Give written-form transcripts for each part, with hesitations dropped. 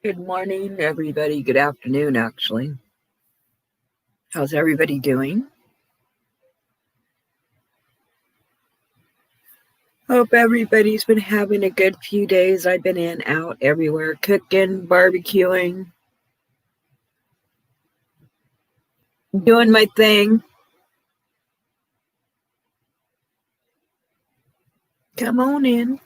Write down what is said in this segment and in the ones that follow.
Good morning, everybody. Good afternoon, actually. How's everybody doing? Hope everybody's been having a good few days. I've been in, out, everywhere, cooking, barbecuing, doing my thing. Come on in.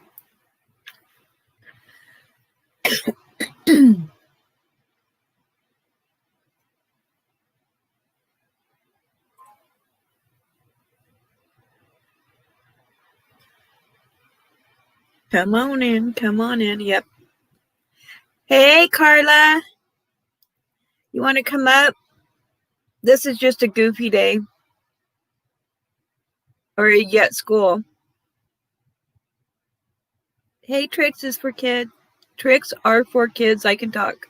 Come on in. Come on in. Yep. Hey, Carla. You want to come up? This is just a goofy day. Or are you at school? Hey, Tricks is for kids. Tricks are for kids. I can talk.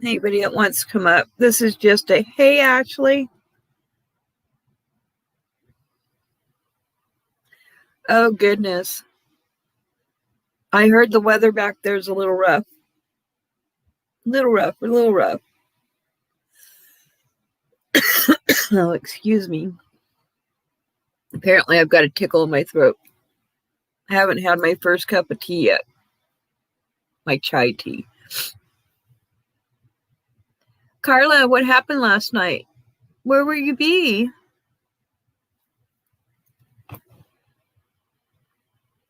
Anybody that wants to come up. This is just a hey, Ashley. Oh, goodness. I heard the weather back there's a little rough. A little rough. Oh, excuse me. Apparently, I've got a tickle in my throat. I haven't had my first cup of tea yet. My chai tea. Carla, what happened last night? Where will you be?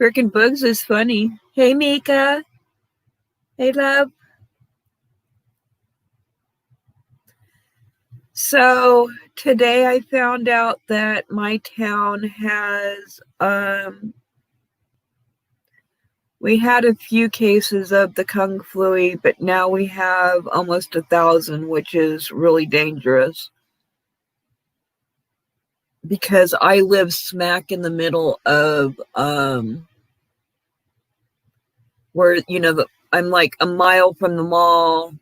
Frickin' Bugs is funny. Hey, Mika. Hey, love. So today I found out that my town has we had a few cases of the kung flu, but now we have almost 1,000, which is really dangerous. Because I live smack in the middle of where, I'm like a mile from the mall,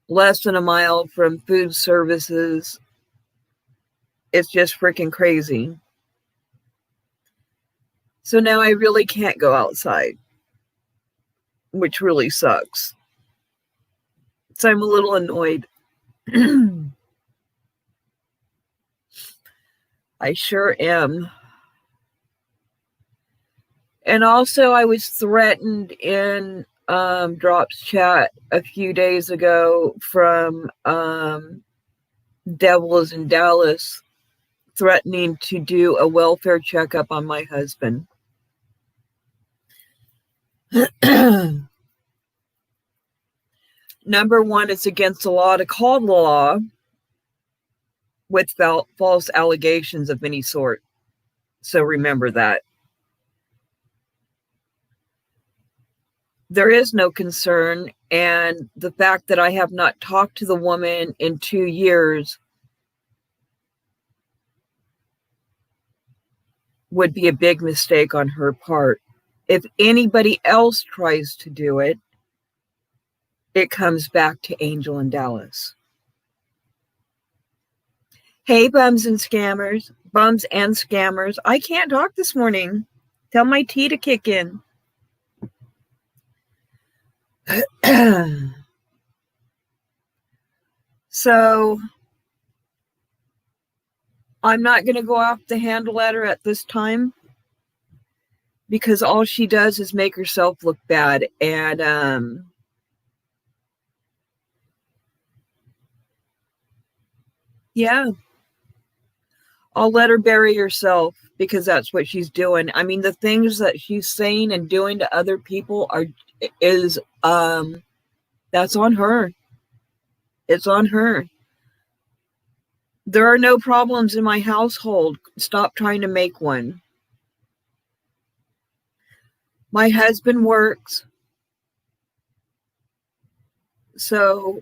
less than a mile from food services. It's just freaking crazy. So now I really can't go outside, which really sucks. So I'm a little annoyed. I sure am. And also, I was threatened in Drop's chat a few days ago from Devils in Dallas, threatening to do a welfare checkup on my husband. Number one, it's against the law to call the law with false allegations of any sort. So remember that. There is no concern, and the fact that I have not talked to the woman in 2 years would be a big mistake on her part. If anybody else tries to do it, it comes back to Angel in Dallas. Hey, bums and scammers. I can't talk this morning. Tell my tea to kick in. So I'm not going to go off the handle at her at this time, because all she does is make herself look bad. And yeah, I'll let her bury herself, because that's what she's doing. I mean, the things that she's saying and doing to other people is that's on her. It's on her. There are no problems in my household. Stop trying to make one. My husband works. So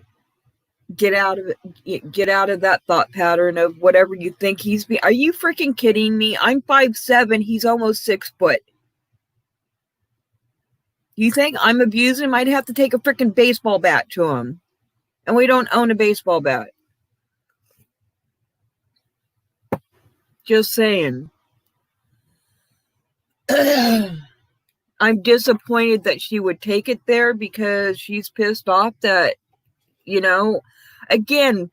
get out of it. Get out of that thought pattern of whatever you think he's be. Are you freaking kidding me? I'm 5'7". He's almost 6 foot. You think I'm abusing him? I'd have to take a freaking baseball bat to him. And we don't own a baseball bat. Just saying. I'm I'm disappointed that she would take it there because she's pissed off that, again,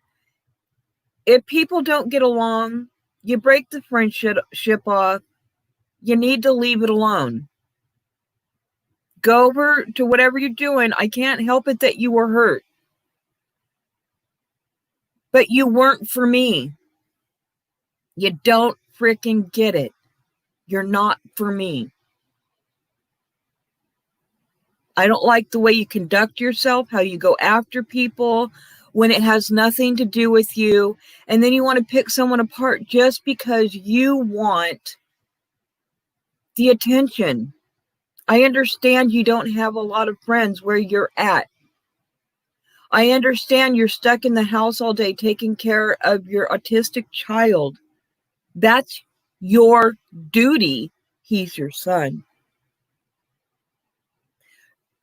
if people don't get along, you break the friendship off, you need to leave it alone. Go over to whatever you're doing. I can't help it that you were hurt. But you weren't for me. You don't freaking get it. You're not for me. I don't like the way you conduct yourself, how you go after people when it has nothing to do with you. And then you want to pick someone apart just because you want the attention. I understand you don't have a lot of friends where you're at. I understand you're stuck in the house all day taking care of your autistic child. That's your duty. He's your son.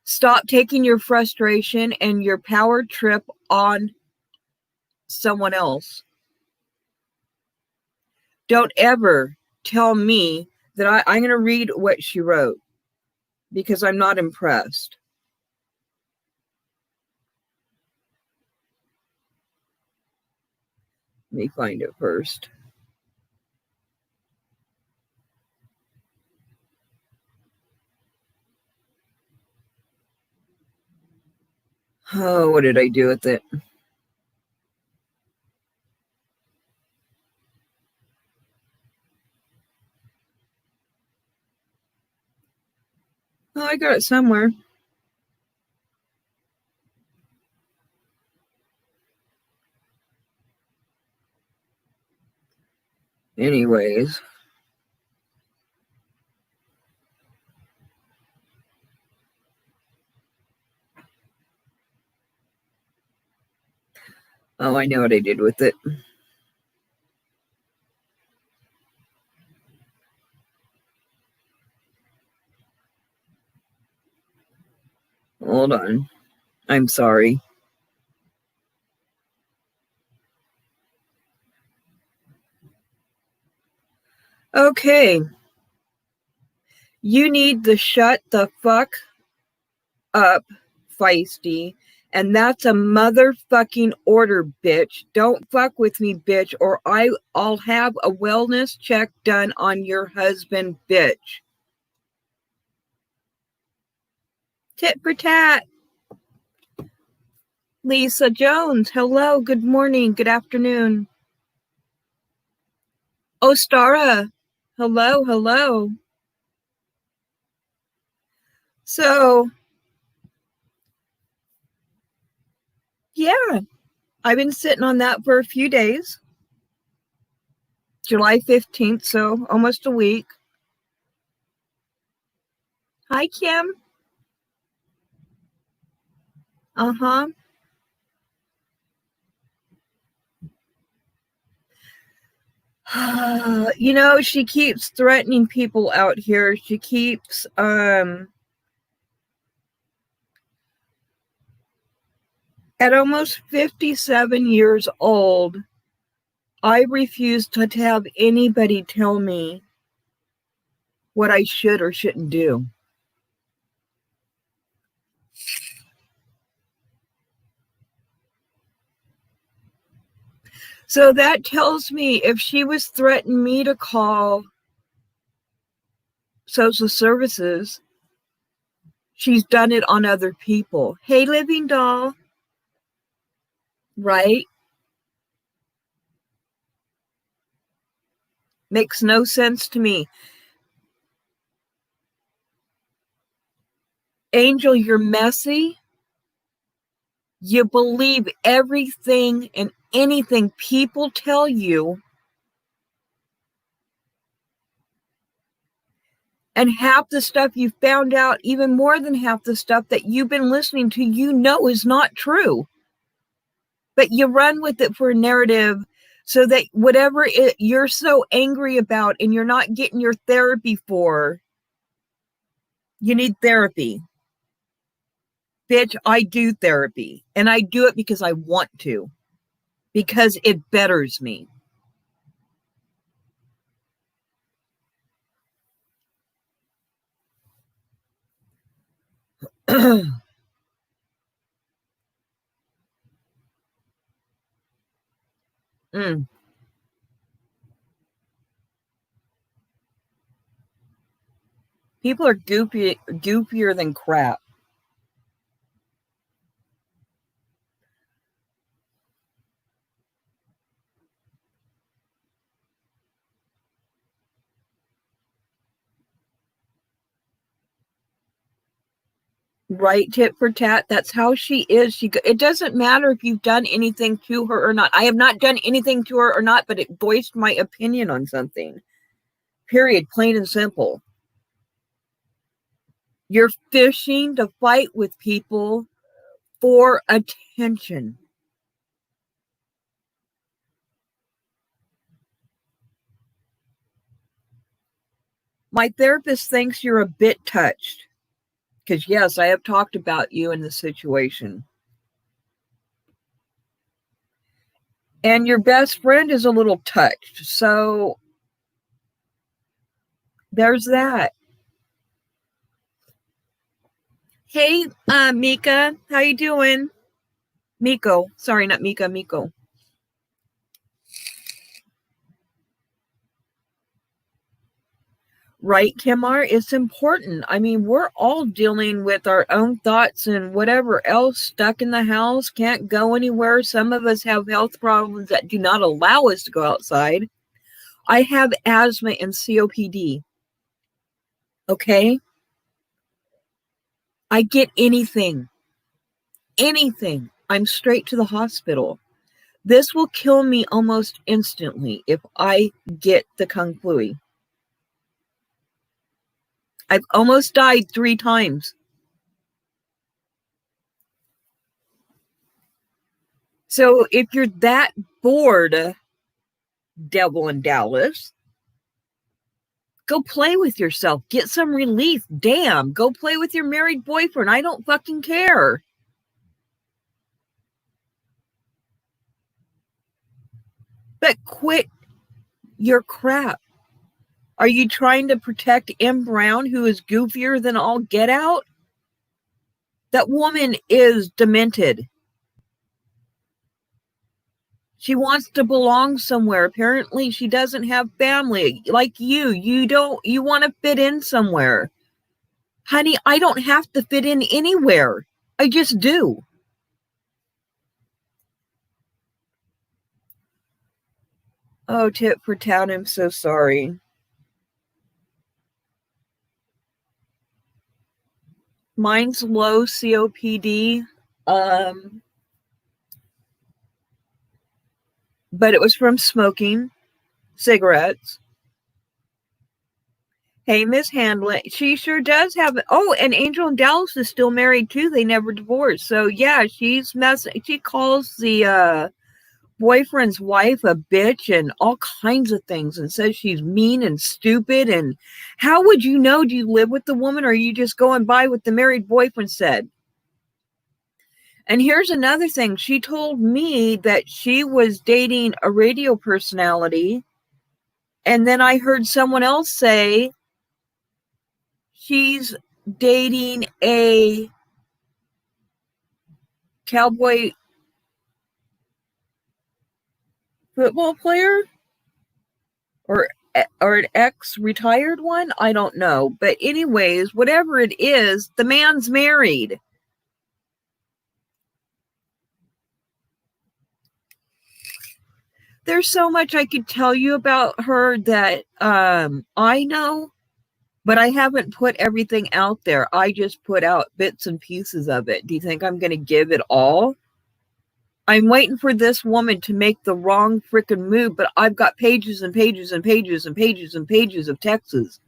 Stop taking your frustration and your power trip on someone else. Don't ever tell me that I'm going to read what she wrote because I'm not impressed. Let me find it first. Oh, what did I do with it? Oh, I got it somewhere. Anyways. Oh, I know what I did with it. Hold on. I'm sorry. Okay. You need to shut the fuck up, feisty. And that's a motherfucking order, bitch. Don't fuck with me, bitch, or I'll have a wellness check done on your husband, bitch. Tit for tat. Lisa Jones, hello, good morning, good afternoon. Ostara, hello, hello. So, yeah, I've been sitting on that for a few days. July 15th, so almost a week. Hi, Kim. Uh-huh. She keeps threatening people out here. She keeps at almost 57 years old, I refuse to have anybody tell me what I should or shouldn't do. So that tells me if she was threatening me to call social services, she's done it on other people. Hey, living doll. Right? Makes no sense to me. Angel, you're messy. You believe everything and anything people tell you. And half the stuff you found out, even more than half the stuff that you've been listening to, is not true. But you run with it for a narrative so that whatever you're so angry about and you're not getting your therapy for, you need therapy. Bitch, I do therapy. And I do it because I want to. Because it betters me. Mm. People are goofier than crap. Right, tit for tat. That's how she is. It doesn't matter if you've done anything to her or not. I have not done anything to her or not, but it voiced my opinion on something. Period. Plain and simple. You're fishing to fight with people for attention. My therapist thinks you're a bit touched. Because, yes, I have talked about you in this situation. And your best friend is a little touched. So there's that. Hey, Mika, how you doing? Miko. Sorry, not Mika, Miko. Right, Kimar? It's important. I mean, we're all dealing with our own thoughts and whatever else, stuck in the house, can't go anywhere. Some of us have health problems that do not allow us to go outside. I have asthma and COPD. Okay? I get anything. Anything. I'm straight to the hospital. This will kill me almost instantly if I get the kung flu. I've almost died 3 times. So if you're that bored, devil in Dallas, go play with yourself. Get some relief. Damn, go play with your married boyfriend. I don't fucking care. But quit your crap. Are you trying to protect M. Brown, who is goofier than all get out? That woman is demented. She wants to belong somewhere. Apparently, she doesn't have family like you. You want to fit in somewhere. Honey, I don't have to fit in anywhere. I just do. Oh, tit for tat, I'm so sorry. Mine's low COPD. But it was from smoking cigarettes. Hey, Miss Handley, she sure does have it. Oh, and Angel and Dallas is still married too. They never divorced. So yeah, she's messing. She calls the boyfriend's wife a bitch and all kinds of things, and says she's mean and stupid. And how would you know? Do you live with the woman, or are you just going by what the married boyfriend said? And here's another thing. She told me that she was dating a radio personality, and then I heard someone else say she's dating a cowboy football player, or an ex-retired one. I don't know. But anyways, whatever it is, the man's married. There's so much I could tell you about her that I know, but I haven't put everything out there. I just put out bits and pieces of it. Do you think I'm going to give it all? I'm waiting for this woman to make the wrong freaking move, but I've got pages and pages and pages and pages and pages of texts.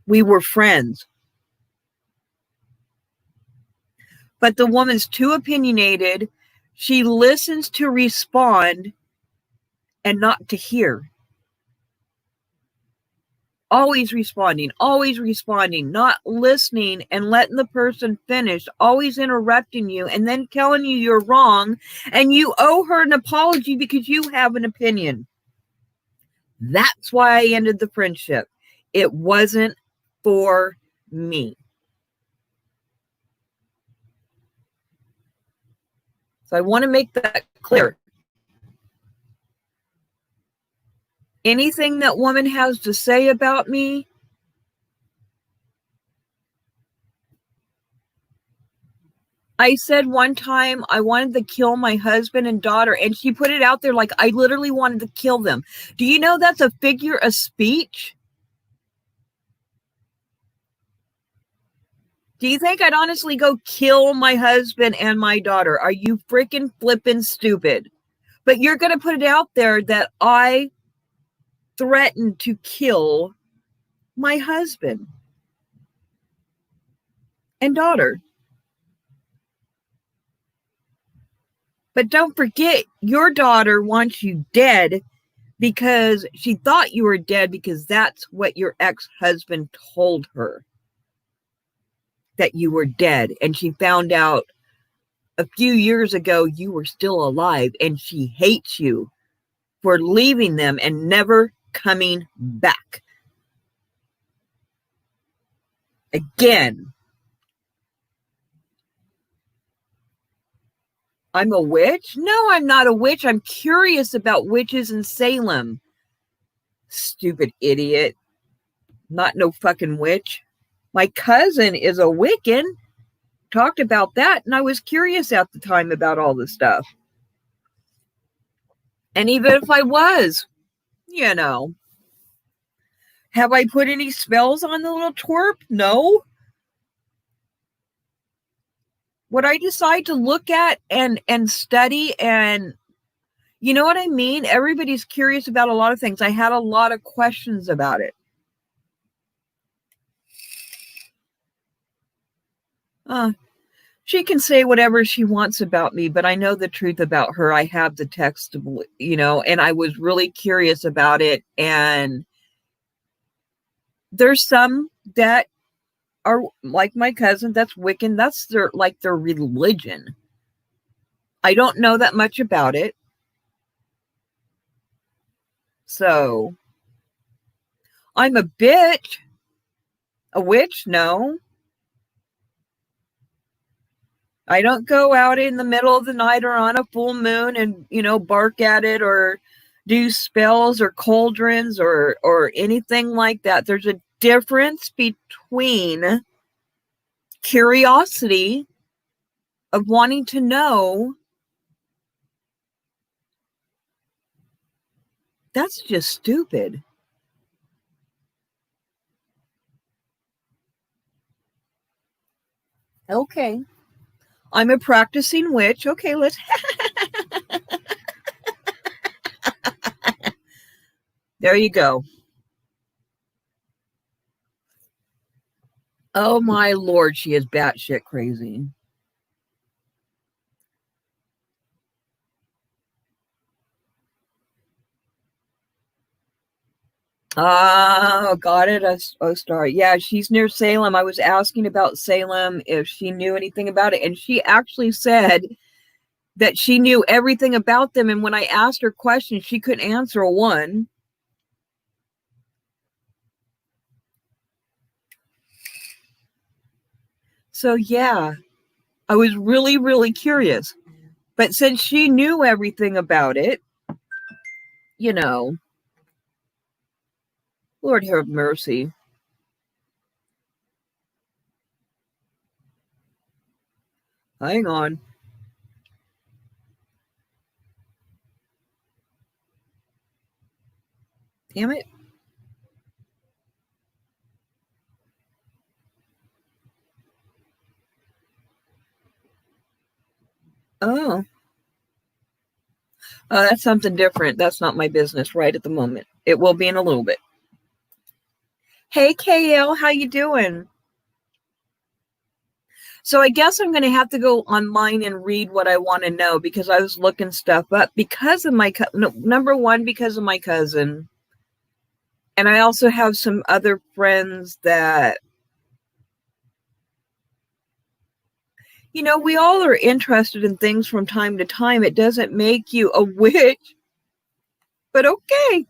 We were friends. But the woman's too opinionated. She listens to respond and not to hear. Always responding, not listening and letting the person finish, always interrupting you and then telling you you're wrong, and you owe her an apology because you have an opinion. That's why I ended the friendship. It wasn't for me. So I want to make that clear. Anything that woman has to say about me, I said one time I wanted to kill my husband and daughter, and she put it out there like I literally wanted to kill them. Do you know that's a figure of speech? Do you think I'd honestly go kill my husband and my daughter? Are you freaking flipping stupid? But you're going to put it out there that I threatened to kill my husband and daughter. But don't forget, your daughter wants you dead because she thought you were dead because that's what your ex-husband told her, that you were dead. And she found out a few years ago you were still alive, and she hates you for leaving them and never coming back. Again, I'm a witch? No, I'm not a witch. I'm curious about witches in Salem. Stupid idiot. Not no fucking witch. My cousin is a Wiccan. Talked about that, and I was curious at the time about all this stuff. And even if I was, you know, have I put any spells on the little twerp? No. Would I decide to look at and study and, you know what I mean? Everybody's curious about a lot of things. I had a lot of questions about it. She can say whatever she wants about me, but I know the truth about her. I have the text, you know, and I was really curious about it. And there's some that are like my cousin, that's Wiccan. That's their religion. I don't know that much about it. So I'm a bitch. A witch? No. I don't go out in the middle of the night or on a full moon and, you know, bark at it or do spells or cauldrons or anything like that. There's a difference between curiosity of wanting to know. That's just stupid. Okay. I'm a practicing witch. Okay, let's. There you go. Oh my Lord, she is batshit crazy. Oh, got it. Oh, star. Yeah, she's near Salem. I was asking about Salem if she knew anything about it, and she actually said that she knew everything about them. And when I asked her questions, she couldn't answer one. So yeah, I was really, really curious. But since she knew everything about it, you know, Lord have mercy. Hang on. Damn it. Oh, that's something different. That's not my business right at the moment. It will be in a little bit. Hey, KL, how you doing? So I guess I'm going to have to go online and read what I want to know because I was looking stuff up because of my number one, because of my cousin. And I also have some other friends that, you know, we all are interested in things from time to time. It doesn't make you a witch, but okay.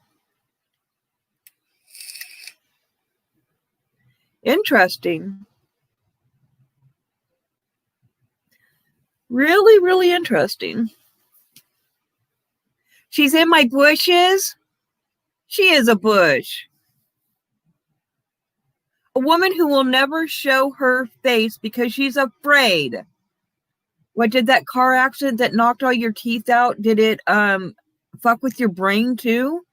Interesting. Really, really interesting. She's in my bushes. She is a bush. A woman who will never show her face because she's afraid. What did that car accident that knocked all your teeth out? Did it fuck with your brain too?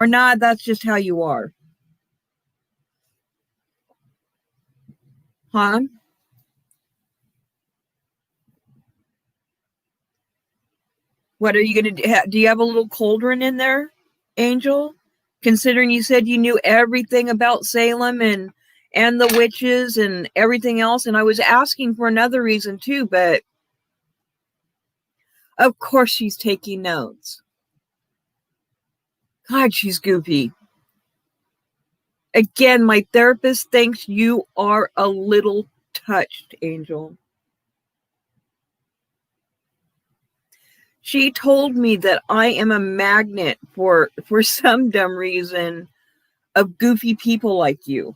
Or not, that's just how you are. Huh? What are you going to do? Do you have a little cauldron in there, Angel? Considering you said you knew everything about Salem and the witches and everything else, and I was asking for another reason too, but of course she's taking notes. God, she's goofy. Again, my therapist thinks you are a little touched, Angel. She told me that I am a magnet for some dumb reason of goofy people like you.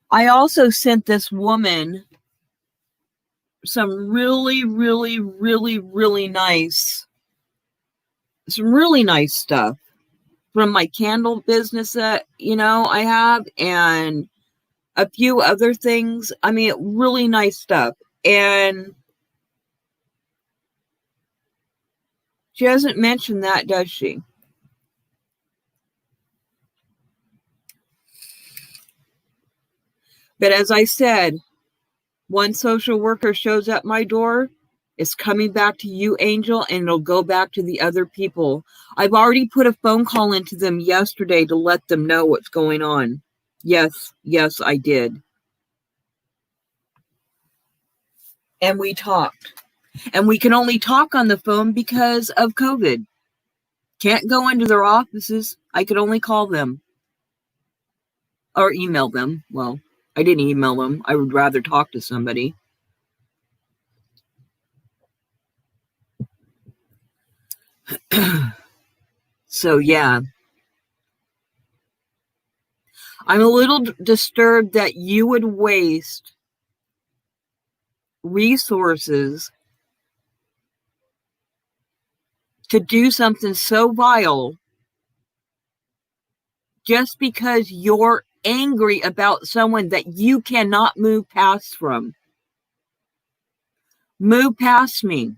I also sent this woman some really, really, really, really nice, some really nice stuff from my candle business that, I have, and a few other things. I mean, really nice stuff. And she hasn't mentioned that, does she? But as I said, one social worker shows at my door, it's coming back to you, Angel, and it'll go back to the other people. I've already put a phone call into them yesterday to let them know what's going on. Yes, I did. And we talked. And we can only talk on the phone because of COVID. Can't go into their offices. I could only call them. Or email them. Well, I didn't email them. I would rather talk to somebody. So, yeah. I'm a little disturbed that you would waste resources to do something so vile just because you're angry about someone that you cannot move past from. Move past me.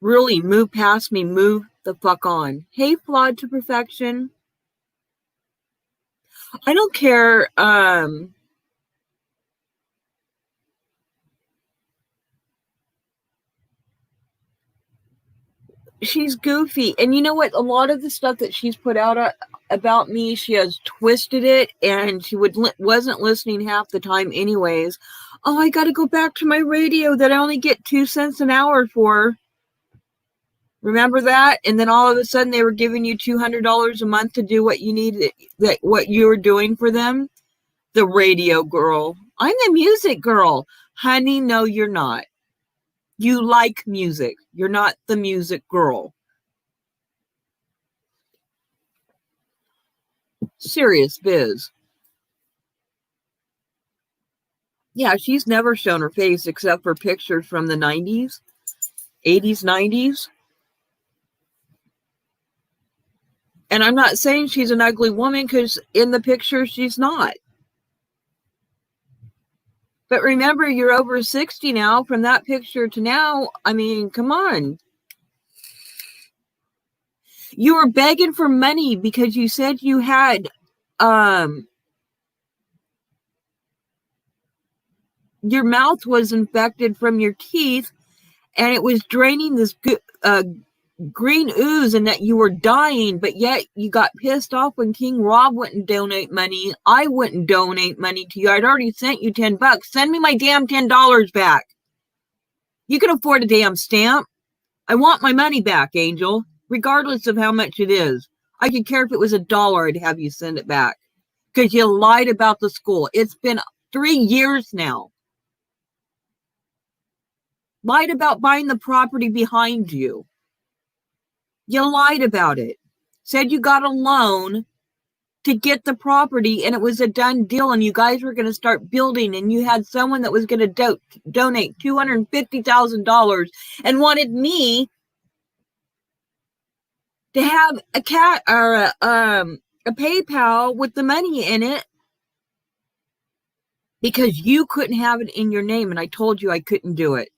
Really, move past me. Move the fuck on. Hey, Flawed to Perfection. I don't care. She's goofy. And you know what? A lot of the stuff that she's put out about me, she has twisted it, and she wasn't listening half the time anyways. Oh, I got to go back to my radio that I only get 2 cents an hour for. Remember that? And then all of a sudden they were giving you $200 a month to do what you needed, what you were doing for them. The radio girl. I'm the music girl. Honey, no, you're not. You like music. You're not the music girl. Serious biz. Yeah, she's never shown her face except for pictures from the 90s, 80s, 90s. And I'm not saying she's an ugly woman because in the picture she's not. But remember, you're over 60 now. From that picture to now, I mean, come on. You were begging for money because you said you had your mouth was infected from your teeth and it was draining this green ooze and that you were dying, but yet you got pissed off when King Rob wouldn't donate money. I wouldn't donate money to you. I'd already sent you $10. Send me my damn $10 back. You can afford a damn stamp. I want my money back, Angel, regardless of how much it is. I could care if it was $1, I'd have you send it back. Because you lied about the school. It's been 3 years now. Lied about buying the property behind you. You lied about it. Said you got a loan to get the property and it was a done deal and you guys were going to start building and you had someone that was going to donate $250,000 and wanted me to have a cat or a PayPal with the money in it because you couldn't have it in your name and I told you I couldn't do it.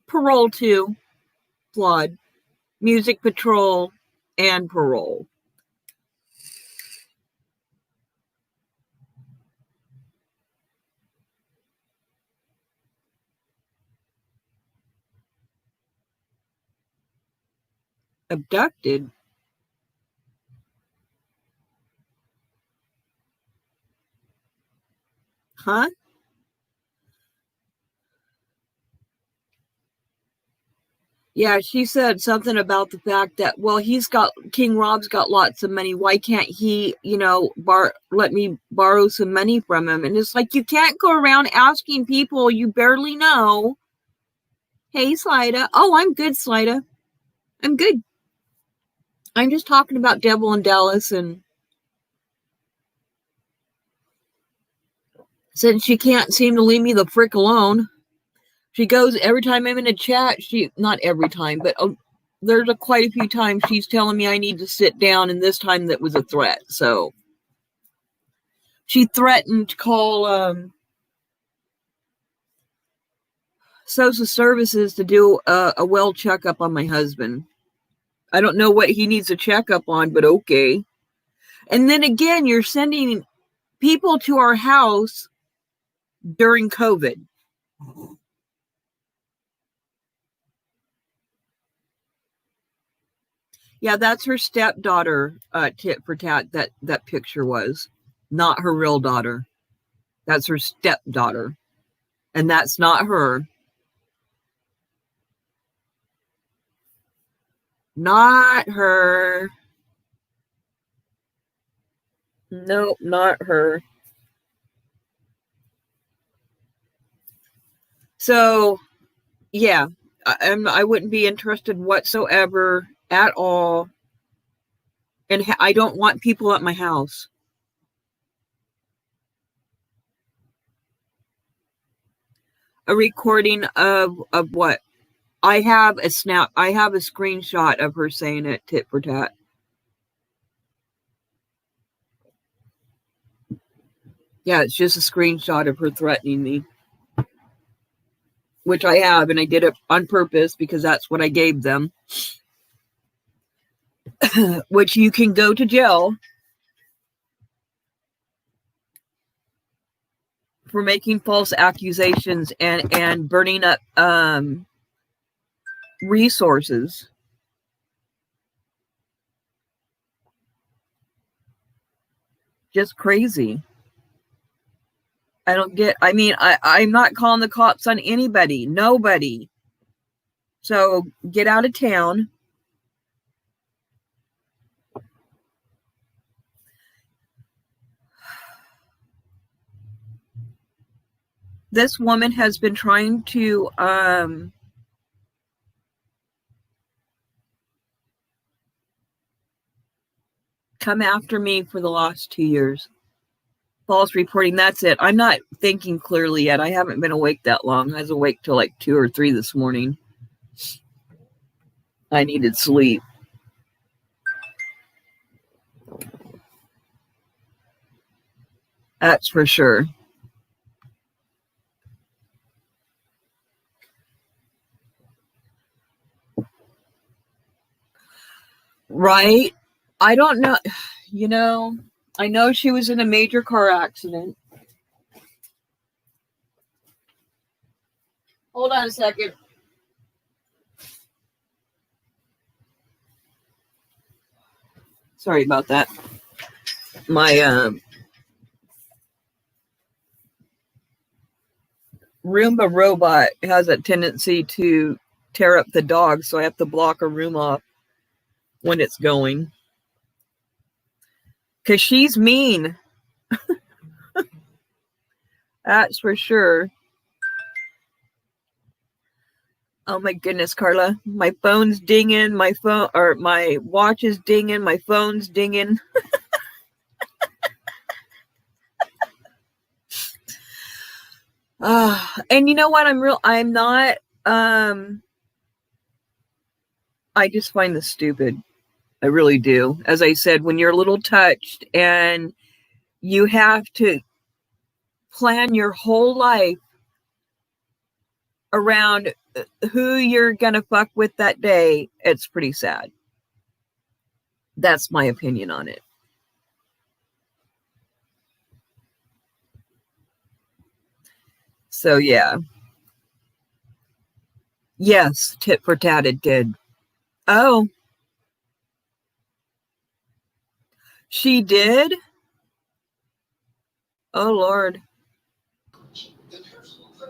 Parole too, flawed. Music Patrol and Parole. Abducted? Huh? Yeah, she said something about the fact that, well, King Rob's got lots of money. Why can't he, let me borrow some money from him? And it's like, you can't go around asking people you barely know. Hey, Slida. Oh, I'm good, Slida. I'm good. I'm just talking about Devil in Dallas, and since she can't seem to leave me the frick alone, she goes every time I'm in a chat. Not every time, but there's quite a few times she's telling me I need to sit down, and this time that was a threat. So she threatened to call social services to do a well checkup on my husband. I don't know what he needs a checkup on, but okay. And then again, you're sending people to our house during COVID. Yeah, that's her stepdaughter, tit for tat, that picture was. Not her real daughter. That's her stepdaughter. And that's not her. Not her. Nope, not her. So, yeah, I wouldn't be interested whatsoever at all. And I don't want people at my house. A recording of what? I have a screenshot of her saying it tit for tat. Yeah, it's just a screenshot of her threatening me. Which I have, and I did it on purpose because that's what I gave them. Which you can go to jail for making false accusations and burning up resources. Just crazy. I'm not calling the cops on anybody. Nobody. So get out of town. This woman has been trying to come after me for the last 2 years. False reporting, that's it. I'm not thinking clearly yet. I haven't been awake that long. I was awake till like 2 or 3 this morning. I needed sleep. That's for sure. Right? I don't know. I know she was in a major car accident. Hold on a second. Sorry about that. My Roomba robot has a tendency to tear up the dog, so I have to block a room off when it's going. Because she's mean. That's for sure. Oh my goodness, Carla. My phone's dinging, my watch is dinging, my phone's dinging. And you know what? I'm not, I just find this stupid. I really do. As I said, when you're a little touched and you have to plan your whole life around who you're going to fuck with that day, it's pretty sad. That's my opinion on it. So, yeah. Yes, tit for tat, it did. Oh. She did? Oh, Lord.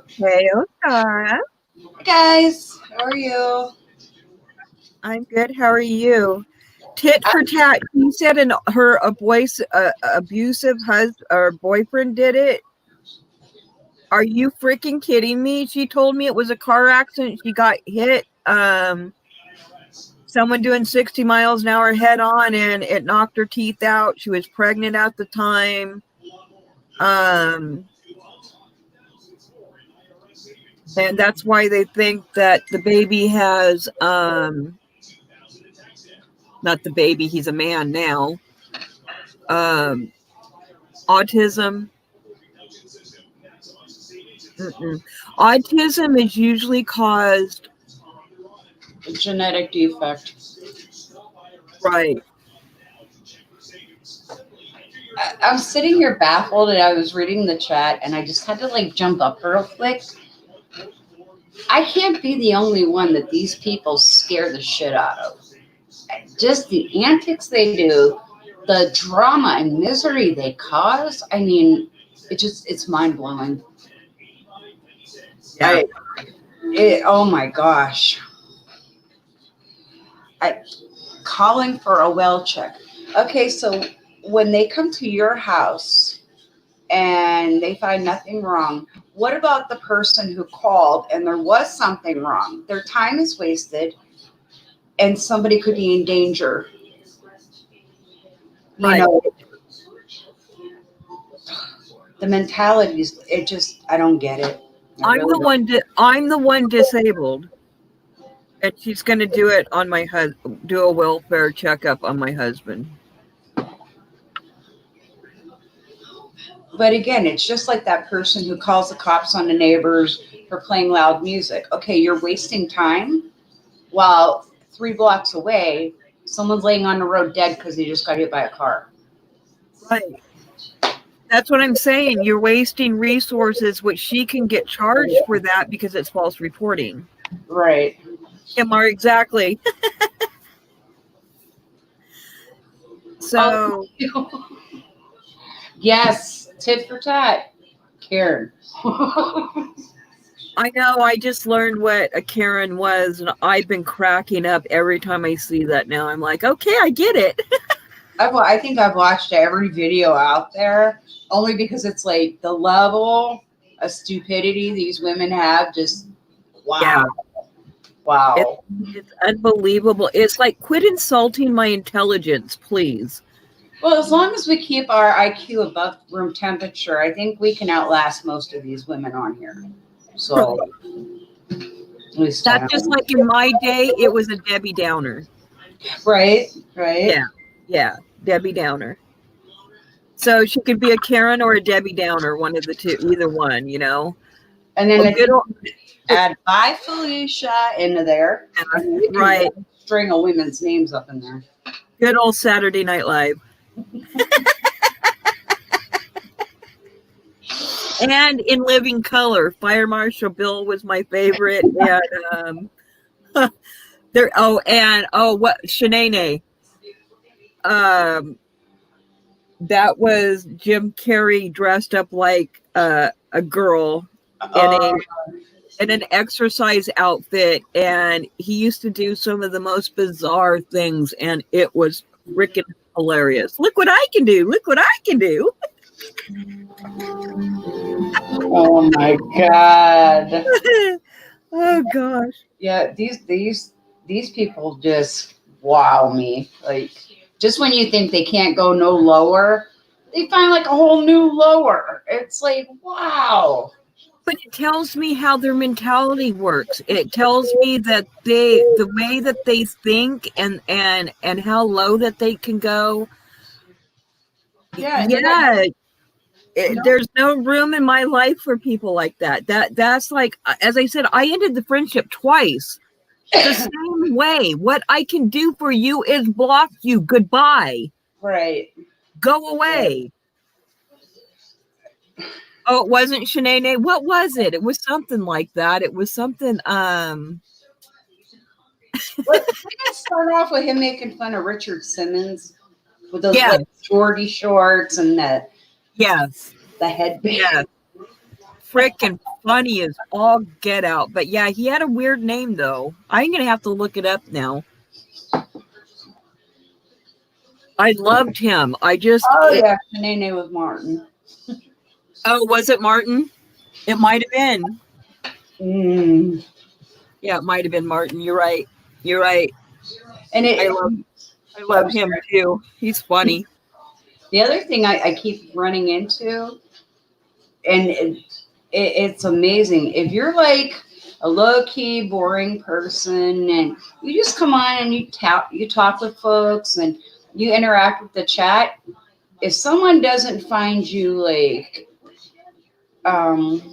Hey, Okara. Hey, guys. How are you? I'm good. How are you? Tit for tat. You said her abusive husband or boyfriend did it? Are you freaking kidding me? She told me it was a car accident. She got hit. Someone doing 60 miles an hour head on, and it knocked her teeth out. She was pregnant at the time. And that's why they think that the baby has, not the baby, he's a man now, autism. Autism is usually caused a genetic defect. Right. I'm sitting here baffled, and I was reading the chat, and I just had to like jump up real quick. I can't be the only one that these people scare the shit out of. Just the antics they do, the drama and misery they cause. I mean, it's mind blowing. Yeah. Oh my gosh. Calling for a well check. Okay, so when they come to your house and they find nothing wrong, what about the person who called and there was something wrong? Their time is wasted and somebody could be in danger. You know, the mentalities, I don't get it. I'm the one disabled. And she's going to do it on my husband, do a welfare checkup on my husband. But again, it's just like that person who calls the cops on the neighbors for playing loud music. Okay, you're wasting time while 3 blocks away, someone's laying on the road dead because they just got hit by a car. Right. That's what I'm saying. You're wasting resources, which she can get charged for that because it's false reporting. Right. Amar, exactly. So. Yes, tit for tat. Karen. I know. I just learned what a Karen was, and I've been cracking up every time I see that now. I'm like, okay, I get it. I think I've watched every video out there only because it's like the level of stupidity these women have. Just wow. Yeah. Wow. It's unbelievable. It's like, quit insulting my intelligence, please. Well, as long as we keep our IQ above room temperature, I think we can outlast most of these women on here. So, that's just like in my day, it was a Debbie Downer. Right. Yeah, Debbie Downer. So she could be a Karen or a Debbie Downer, one of the two, either one, you know. And then add Bye Felicia into there. Right. String of women's names up in there. Good old Saturday Night Live. And in Living Color, Fire Marshal Bill was my favorite. And what Shanae. That was Jim Carrey dressed up like a girl in an exercise outfit, and he used to do some of the most bizarre things, and it was freaking hilarious. Look what I can do! Look what I can do! Oh my God! Oh gosh. Yeah, these people just wow me. Like just when you think they can't go no lower, they find like a whole new lower. It's like wow. But it tells me how their mentality works. It tells me that the way that they think and how low that they can go. Yeah, and they got Yeah, no there's no room in my life for people like that. That's like, as I said, I ended the friendship twice the same way. What I can do for you is block you. Goodbye. right. Go Right. away. Oh, it wasn't Shanae. What was it? It was something like that. It was something. What did it start off with him making fun of Richard Simmons with those Yeah. like shorty shorts and Yes. the headband? Yeah. Freaking funny as all get out. But yeah, he had a weird name though. I'm gonna have to look it up now. I loved him. Oh yeah, Shanae with Martin. Oh, was it Martin? It might have been. Mm. Yeah, it might have been Martin. You're right. You're right. And I it. love him too. He's funny. The other thing I keep running into, and it's amazing. If you're like a low key, boring person, and you just come on and you talk with folks, and you interact with the chat. If someone doesn't find you like,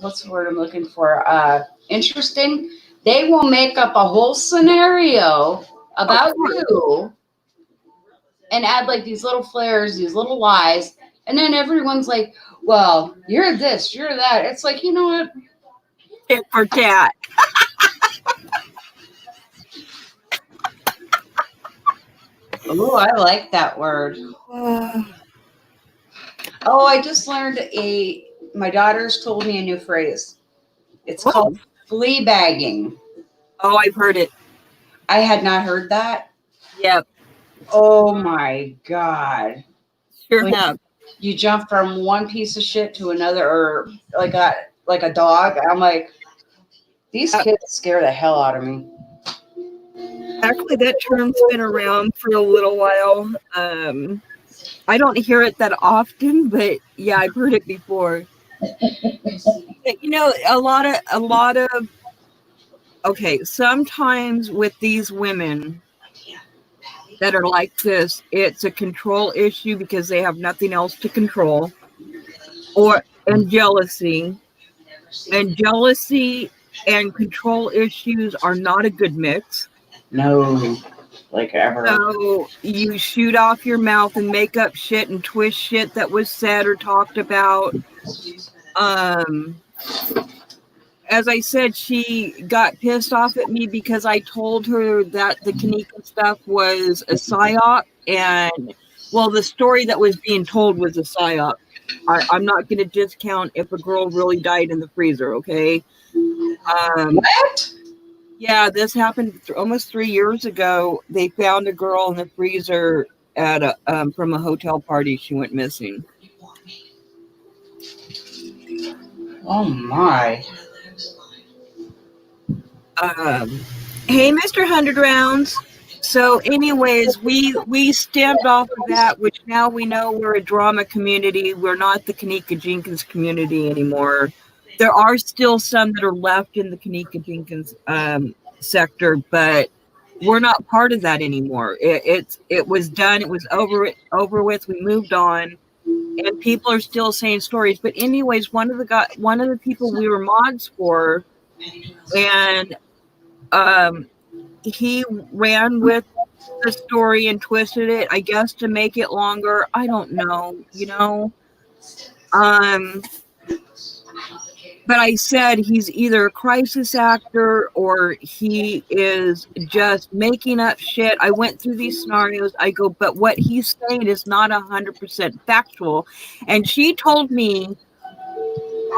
what's the word I'm looking for? Interesting. They will make up a whole scenario Of about course. you and add like these little flares, these little lies, and then everyone's like, "Well, you're this, you're that." It's like, you know what? Tit for tat. Oh, I like that word. Oh, I just learned a. My daughter's told me a new phrase. It's called Oh, flea bagging. oh, I've heard it. I had not heard that. Yep, Oh my god! sure When have. you jump from one piece of shit to another, or like a dog, I'm like, these Uh, kids scare the hell out of me. Actually, that term's been around for a little while. I don't hear it that often, but yeah, I've heard it before. You know, a lot of okay, sometimes with these women that are like this, it's a control issue because they have nothing else to control, or and jealousy. And jealousy and control issues are not a good mix. No, like ever. So you shoot off your mouth and make up shit and twist shit that was said or talked about. Um, as I said, she got pissed off at me because I told her that the Kanika stuff was a psyop, and well, the story that was being told was a psyop. I'm not going to discount if a girl really died in the freezer. Okay. What? Yeah, this happened almost 3 years ago. They found a girl in the freezer at from a hotel party. She went missing. Oh my. Hey, Mr. 100 Rounds. So, anyways, we stemmed off of that, which now we know we're a drama community. We're not the Kanika Jenkins community anymore. There are still some that are left in the Kanika Jenkins sector, but we're not part of that anymore. It was done. It was over with. We moved on, and people are still saying stories. But anyways, one of the people we were mods for, and he ran with the story and twisted it, I guess, to make it longer. I don't know, you know. But I said he's either a crisis actor or he is just making up shit. I went through these scenarios. I go, but what he's saying is not 100% factual. And she told me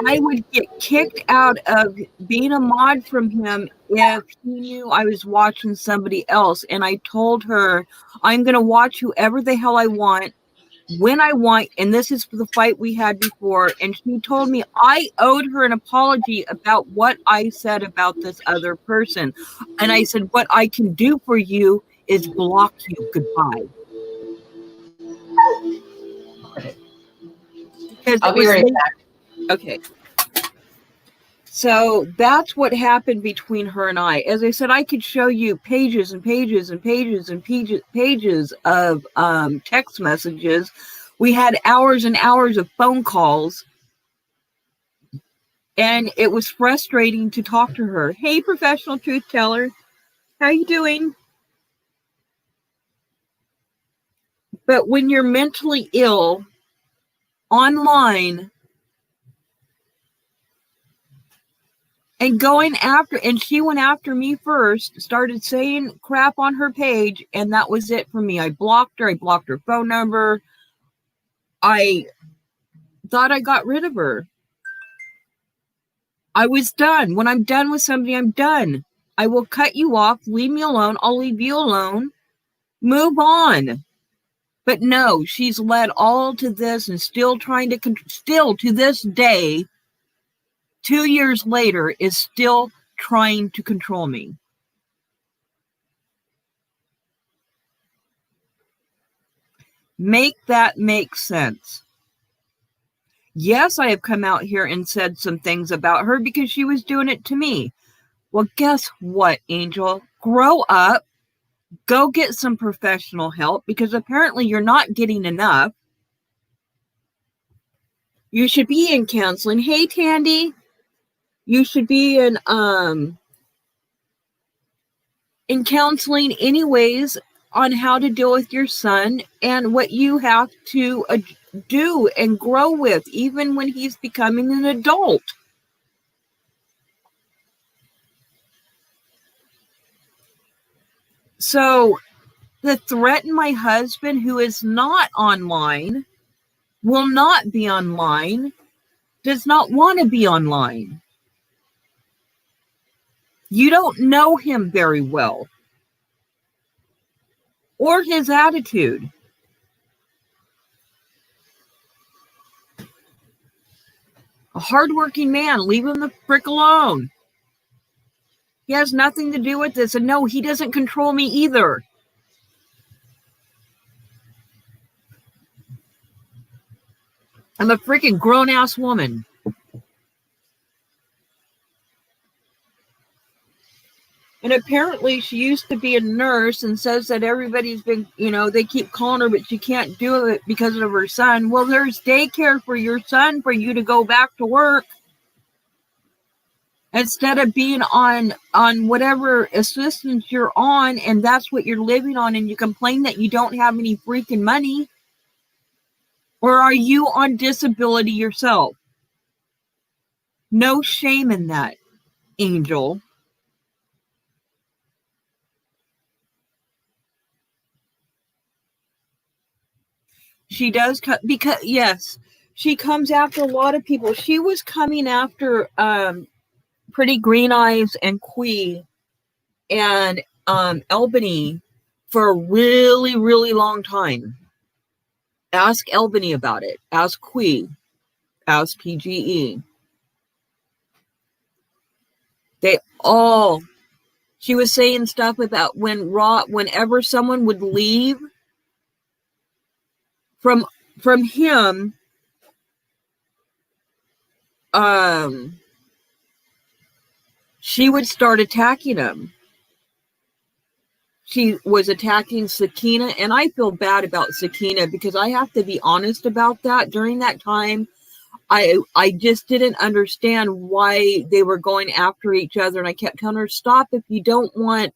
I would get kicked out of being a mod from him if he knew I was watching somebody else. And I told her, I'm going to watch whoever the hell I want. when I want, and this is the fight we had before, and she told me I owed her an apology about what I said about this other person. And I said, what I can do for you is block you. Goodbye. Because I'll it be was right late. back. Okay. So that's what happened between her and I. As I said, I could show you pages and pages and pages and pages of text messages. We had hours and hours of phone calls. And it was frustrating to talk to her. Hey, professional truth teller, how you doing? But when you're mentally ill online and going after, and she went after me first, started saying crap on her page, and that was it for me. I blocked her. I blocked her phone number. I thought I got rid of her. I was done. When I'm done with somebody, I'm done. I will cut you off. Leave me alone. I'll leave you alone. Move on. But no, she's led all to this and still trying to, still to this day, 2 years later, is still trying to control me. Make that make sense. Yes, I have come out here and said some things about her because she was doing it to me. Well, guess what, Angel? Grow up. Go get some professional help because apparently you're not getting enough. You should be in counseling. Hey, Tandy. You should be in counseling anyways on how to deal with your son and what you have to do and grow with even when he's becoming an adult. So the threaten my husband who is not online, will not be online, does not want to be online. You don't know him very well or his attitude. A hardworking man, leave him the frick alone. He has nothing to do with this. And no, he doesn't control me either. I'm a freaking grown-ass woman. And apparently she used to be a nurse and says that everybody's been, they keep calling her, but she can't do it because of her son. Well, there's daycare for your son for you to go back to work. Instead of being on whatever assistance you're on, and that's what you're living on, and you complain that you don't have any freaking money. Or are you on disability yourself? No shame in that, Angel. She does because yes, she comes after a lot of people. She was coming after Pretty Green Eyes and Quee and Albany for a really, really long time. Ask Albany about it. Ask Quee. Ask PGE. She was saying stuff about whenever someone would leave from him, she would start attacking him. She was attacking Sakina, and I feel bad about Sakina because I have to be honest about that. During that time, I just didn't understand why they were going after each other, and I kept telling her, stop. If you don't want,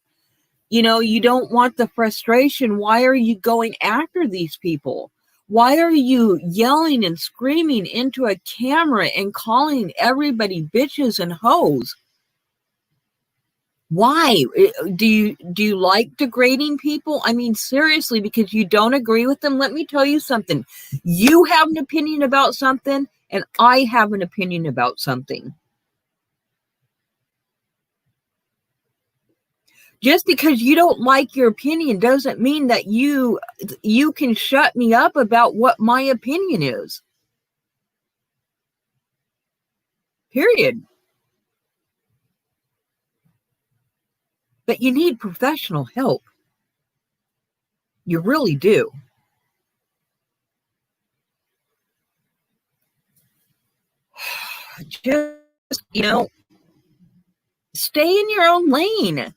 you don't want the frustration, why are you going after these people? Why are you yelling and screaming into a camera and calling everybody bitches and hoes? Why? Do you like degrading people? I mean, seriously, because you don't agree with them? Let me tell you something. You have an opinion about something, and I have an opinion about something. Just because you don't like your opinion doesn't mean that you can shut me up about what my opinion is. Period. But you need professional help. You really do. Just, stay in your own lane.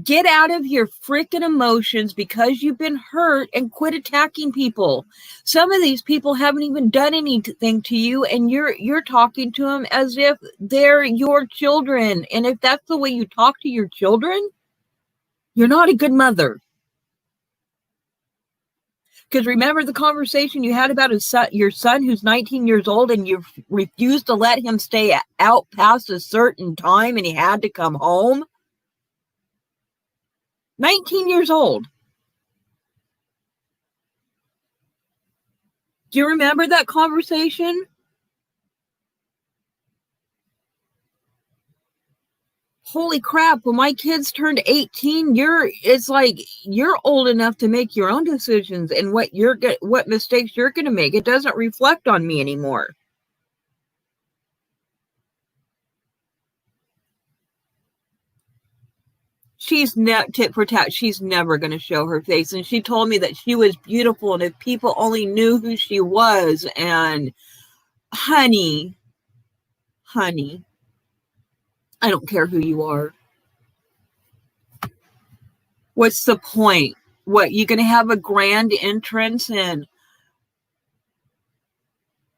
Get out of your freaking emotions because you've been hurt and quit attacking people. Some of these people haven't even done anything to you, and you're talking to them as if they're your children. And if that's the way you talk to your children, you're not a good mother. Because remember the conversation you had about your son who's 19 years old, and you refused to let him stay out past a certain time, and he had to come home? 19 years old. Do you remember that conversation? Holy crap, when my kids turned 18, it's like you're old enough to make your own decisions, and what mistakes you're going to make. It doesn't reflect on me anymore. She's tit for tat. She's never going to show her face. And she told me that she was beautiful, and if people only knew who she was. And honey, I don't care who you are. What's the point? What, you going to have a grand entrance and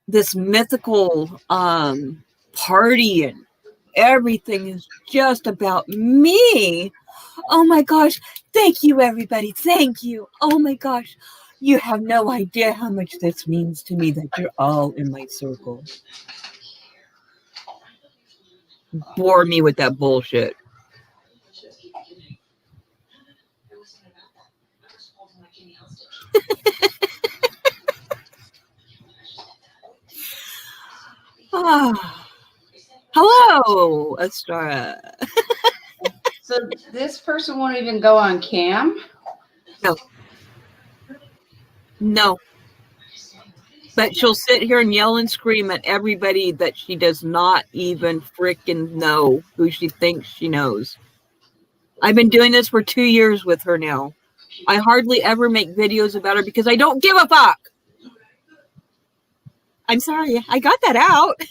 this mythical party, and everything is just about me? Oh my gosh, thank you everybody, thank you. Oh my gosh, you have no idea how much this means to me that you're all in my circle. Bore me with that bullshit. Hello, Astra. So this person won't even go on cam? No. But she'll sit here and yell and scream at everybody that she does not even freaking know, who she thinks she knows. I've been doing this for 2 years with her now. I hardly ever make videos about her because I don't give a fuck. I'm sorry, I got that out.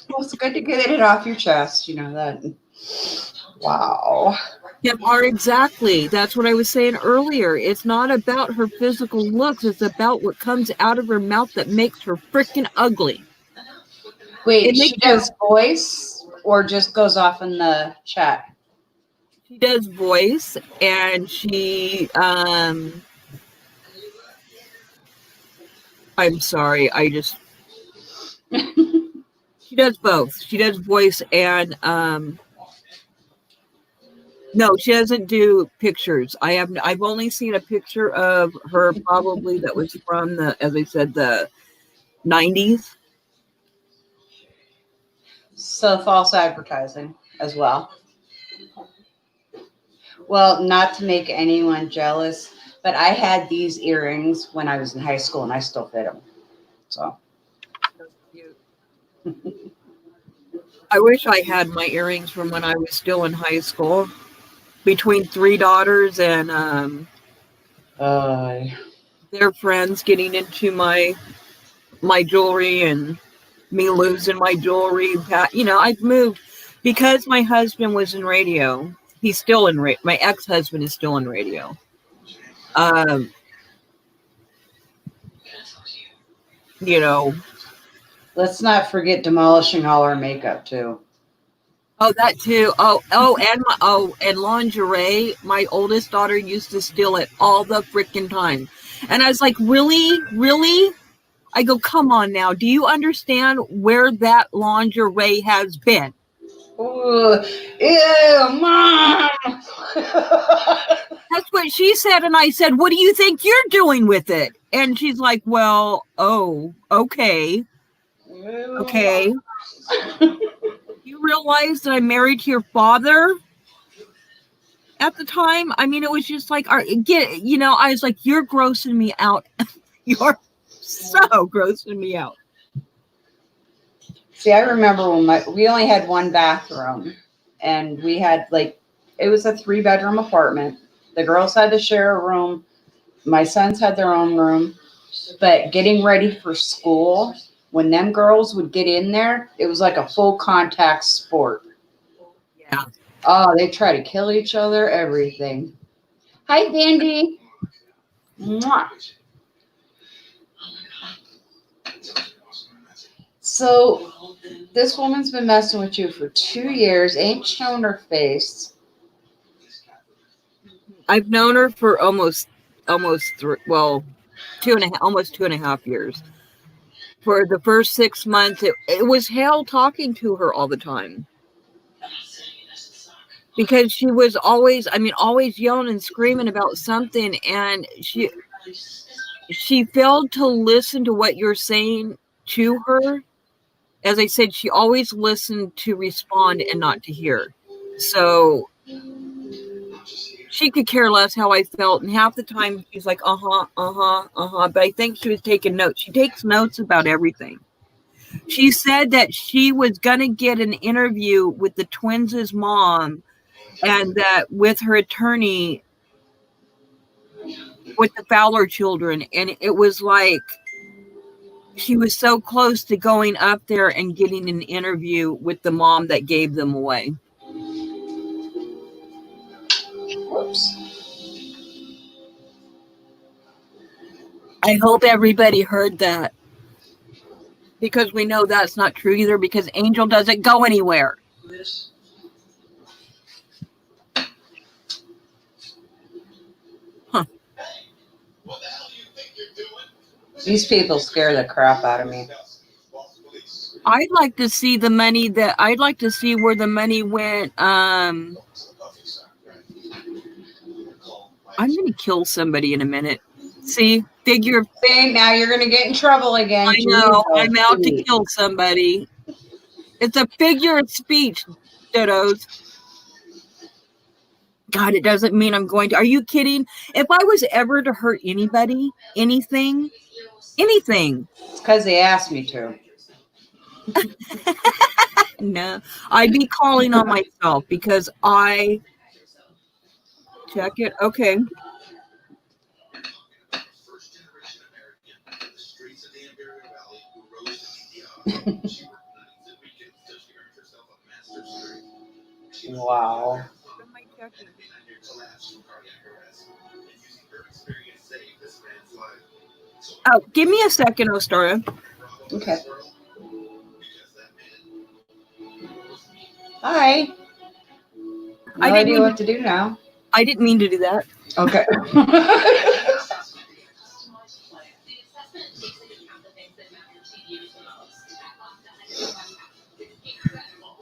Well, it's good to get it off your chest, that. Wow. Yep, exactly. That's what I was saying earlier. It's not about her physical looks. It's about what comes out of her mouth that makes her freaking ugly. Wait, she does voice or just goes off in the chat? She does voice, and she, I'm sorry, she does both. She does voice and, no, she doesn't do pictures. I've only seen a picture of her probably that was from as I said, the 90s. So false advertising as well. Well, not to make anyone jealous, but I had these earrings when I was in high school, and I still fit them. So. I wish I had my earrings from when I was still in high school. Between 3 daughters and their friends getting into my jewelry and me losing my jewelry. I've moved because my husband was in radio. He's still in my ex-husband is still in radio. Let's not forget demolishing all our makeup too. Oh, that too. And lingerie. My oldest daughter used to steal it all the freaking time. And I was like, really? Really? I go, come on now. Do you understand where that lingerie has been? Ooh, ew, Mom. That's what she said. And I said, what do you think you're doing with it? And she's like, well, oh, okay. Okay. You realize that I married your father at the time. I mean, it was just like, I was like, you're grossing me out. You're so grossing me out. See, I remember when we only had one bathroom, and we had it was a 3-bedroom apartment. The girls had to share a room. My sons had their own room. But getting ready for school, when them girls would get in there, it was like a full contact sport. Yeah. Oh, they try to kill each other, everything. Hi, Bandy. Mwah. So this woman's been messing with you for 2 years, ain't shown her face. I've known her for almost almost 2.5 years. For the first 6 months, it was hell talking to her all the time. Because she was always yelling and screaming about something, and she failed to listen to what you're saying to her. As I said, she always listened to respond and not to hear. So she could care less how I felt, and half the time she's like, but I think she was taking notes. She takes notes about everything. She said that she was going to get an interview with the twins' mom, and that with her attorney, with the Fowler children, and it was like she was so close to going up there and getting an interview with the mom that gave them away. Whoops. I hope everybody heard that, because we know that's not true either, because Angel doesn't go anywhere. Huh. These people scare the crap out of me. I'd like to see where the money went. I'm going to kill somebody in a minute. See, figure. See, now you're going to get in trouble again. I know. I'm out to kill somebody. It's a figure of speech, dodos. God, it doesn't mean I'm going to. Are you kidding? If I was ever to hurt anybody, anything. It's because they asked me to. No, I'd be calling on myself, because I check it. Okay. Wow. Oh, give me a second, Ostara. Okay. Hi. No idea what to do now. I didn't mean to do that. Okay.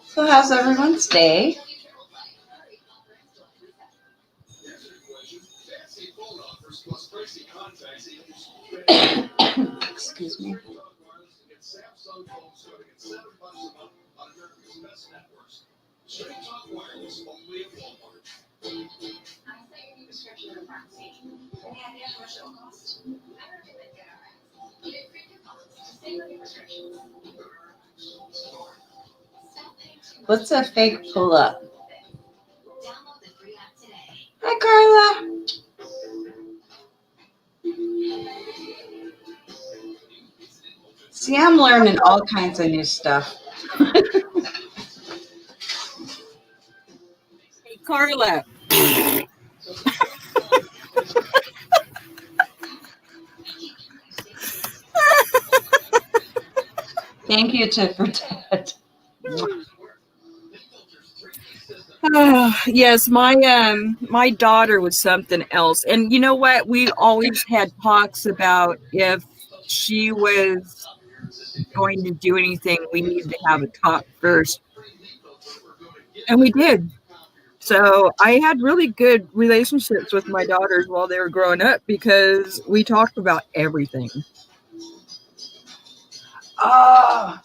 So how's everyone's day? Excuse me. What's a fake pull-up? Hi, Carla. See, I'm learning all kinds of new stuff. Hey, Carla. Thank you, Tiff, for that. Yes, my daughter was something else. And you know what? We always had talks about if she was going to do anything, we needed to have a talk first. And we did. So I had really good relationships with my daughters while they were growing up, because we talked about everything. Oh,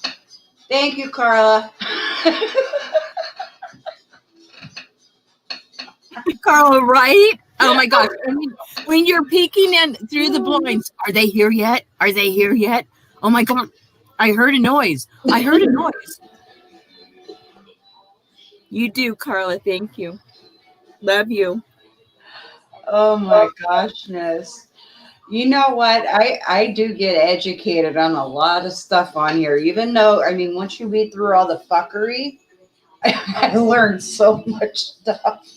thank you, Carla. Carla, right? Oh my gosh. I mean, when you're peeking in through the blinds, are they here yet? Are they here yet? Oh my God. I heard a noise. I heard a noise. You do, Carla. Thank you. Love you. Oh my goshness. You know what? I do get educated on a lot of stuff on here, even though, I mean, once you read through all the fuckery, I learned so much stuff.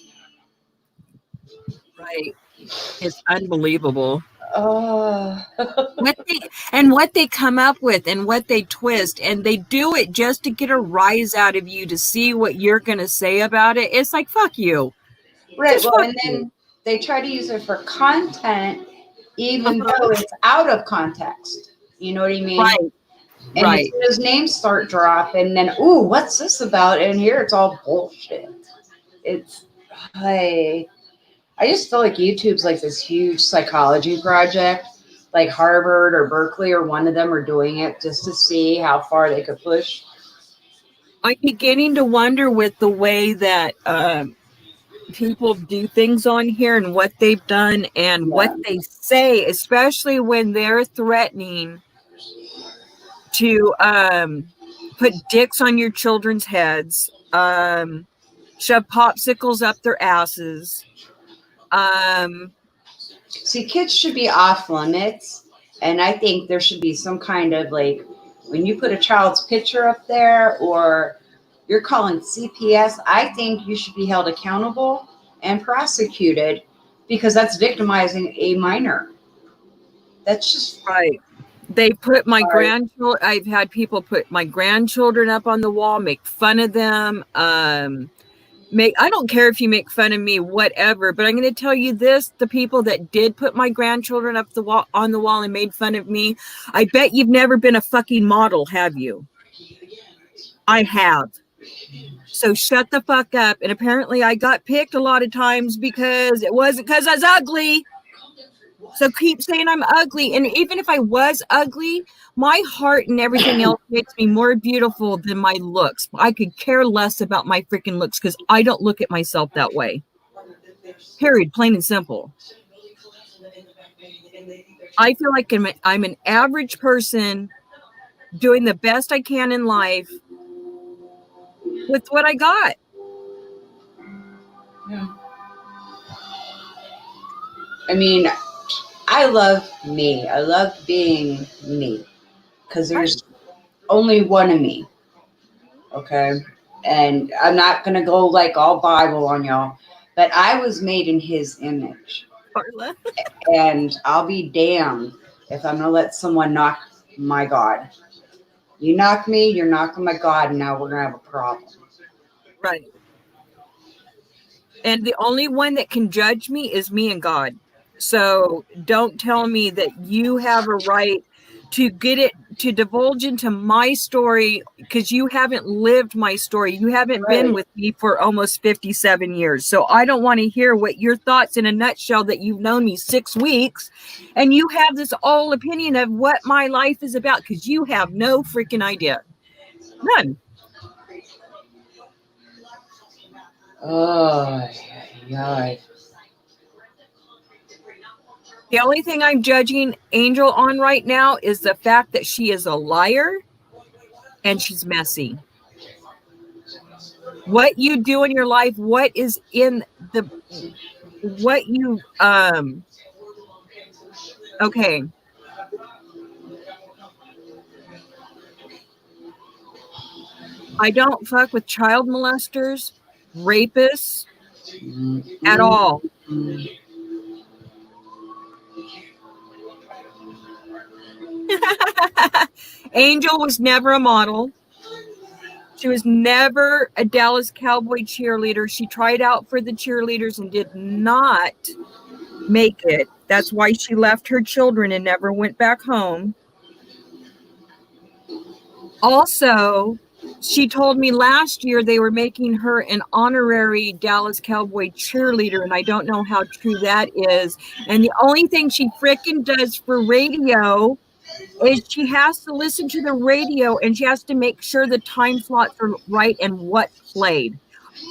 Right. It's unbelievable. Oh, What they come up with and what they twist, and they do it just to get a rise out of you to see what you're going to say about it. It's like, fuck you. right. Just Well, fuck and you. then they try to use it for content, even though Uh-huh. it's out of context. You know what I mean? Right. And as Right. soon as names start dropping, then, ooh, what's this about? And here it's all bullshit. It's, I just feel like YouTube's like this huge psychology project. Like Harvard or Berkeley or one of them are doing it just to see how far they could push. I'm beginning to wonder with the way that people do things on here and what they've done and what Yeah. they say, especially when they're threatening to put dicks on your children's heads, shove popsicles up their asses. See, kids should be off limits. And I think there should be some kind of like when you put a child's picture up there or you're calling CPS, I think you should be held accountable and prosecuted because that's victimizing a minor. That's just Right. They put my hard. grandchildren, I've had people put my grandchildren up on the wall, make fun of them. I don't care if you make fun of me, whatever, but I'm going to tell you this, the people that did put my grandchildren up the wall on the wall and made fun of me, I bet you've never been a fucking model, have you? I have. So shut the fuck up. And apparently I got picked a lot of times because it wasn't because I was ugly. So keep saying I'm ugly. And even if I was ugly, my heart and everything else makes me more beautiful than my looks. I could care less about my freaking looks because I don't look at myself that way. Period. Plain and simple. I feel like I'm an average person doing the best I can in life with what I got. Yeah. I mean, I love me. I love being me because Right. there's only one of me. Okay. And I'm not going to go like all Bible on y'all, but I was made in his image. Carla. And I'll be damned if I'm going to let someone knock my God. You knock me, you're knocking my God, and now we're going to have a problem. Right. And the only one that can judge me is me and God. So don't tell me that you have a right to divulge into my story because you haven't lived my story. You haven't been Right. with me for almost 57 years. So I don't want to hear what your thoughts in a nutshell that you've known me 6 weeks and you have this whole opinion of what my life is about because you have no freaking idea. None. Oh, yeah. The only thing I'm judging Angel on right now is the fact that she is a liar and she's messy. What you do in your life, what is in the, what you, okay. I don't fuck with child molesters, rapists at all. Angel was never a model. She was never a Dallas Cowboy cheerleader. She tried out for the cheerleaders and did not make it. That's why she left her children and never went back home. Also, she told me last year they were making her an honorary Dallas Cowboy cheerleader, and I don't know how true that is. And the only thing she frickin' does for radio is she has to listen to the radio and she has to make sure the time slots are right and what played.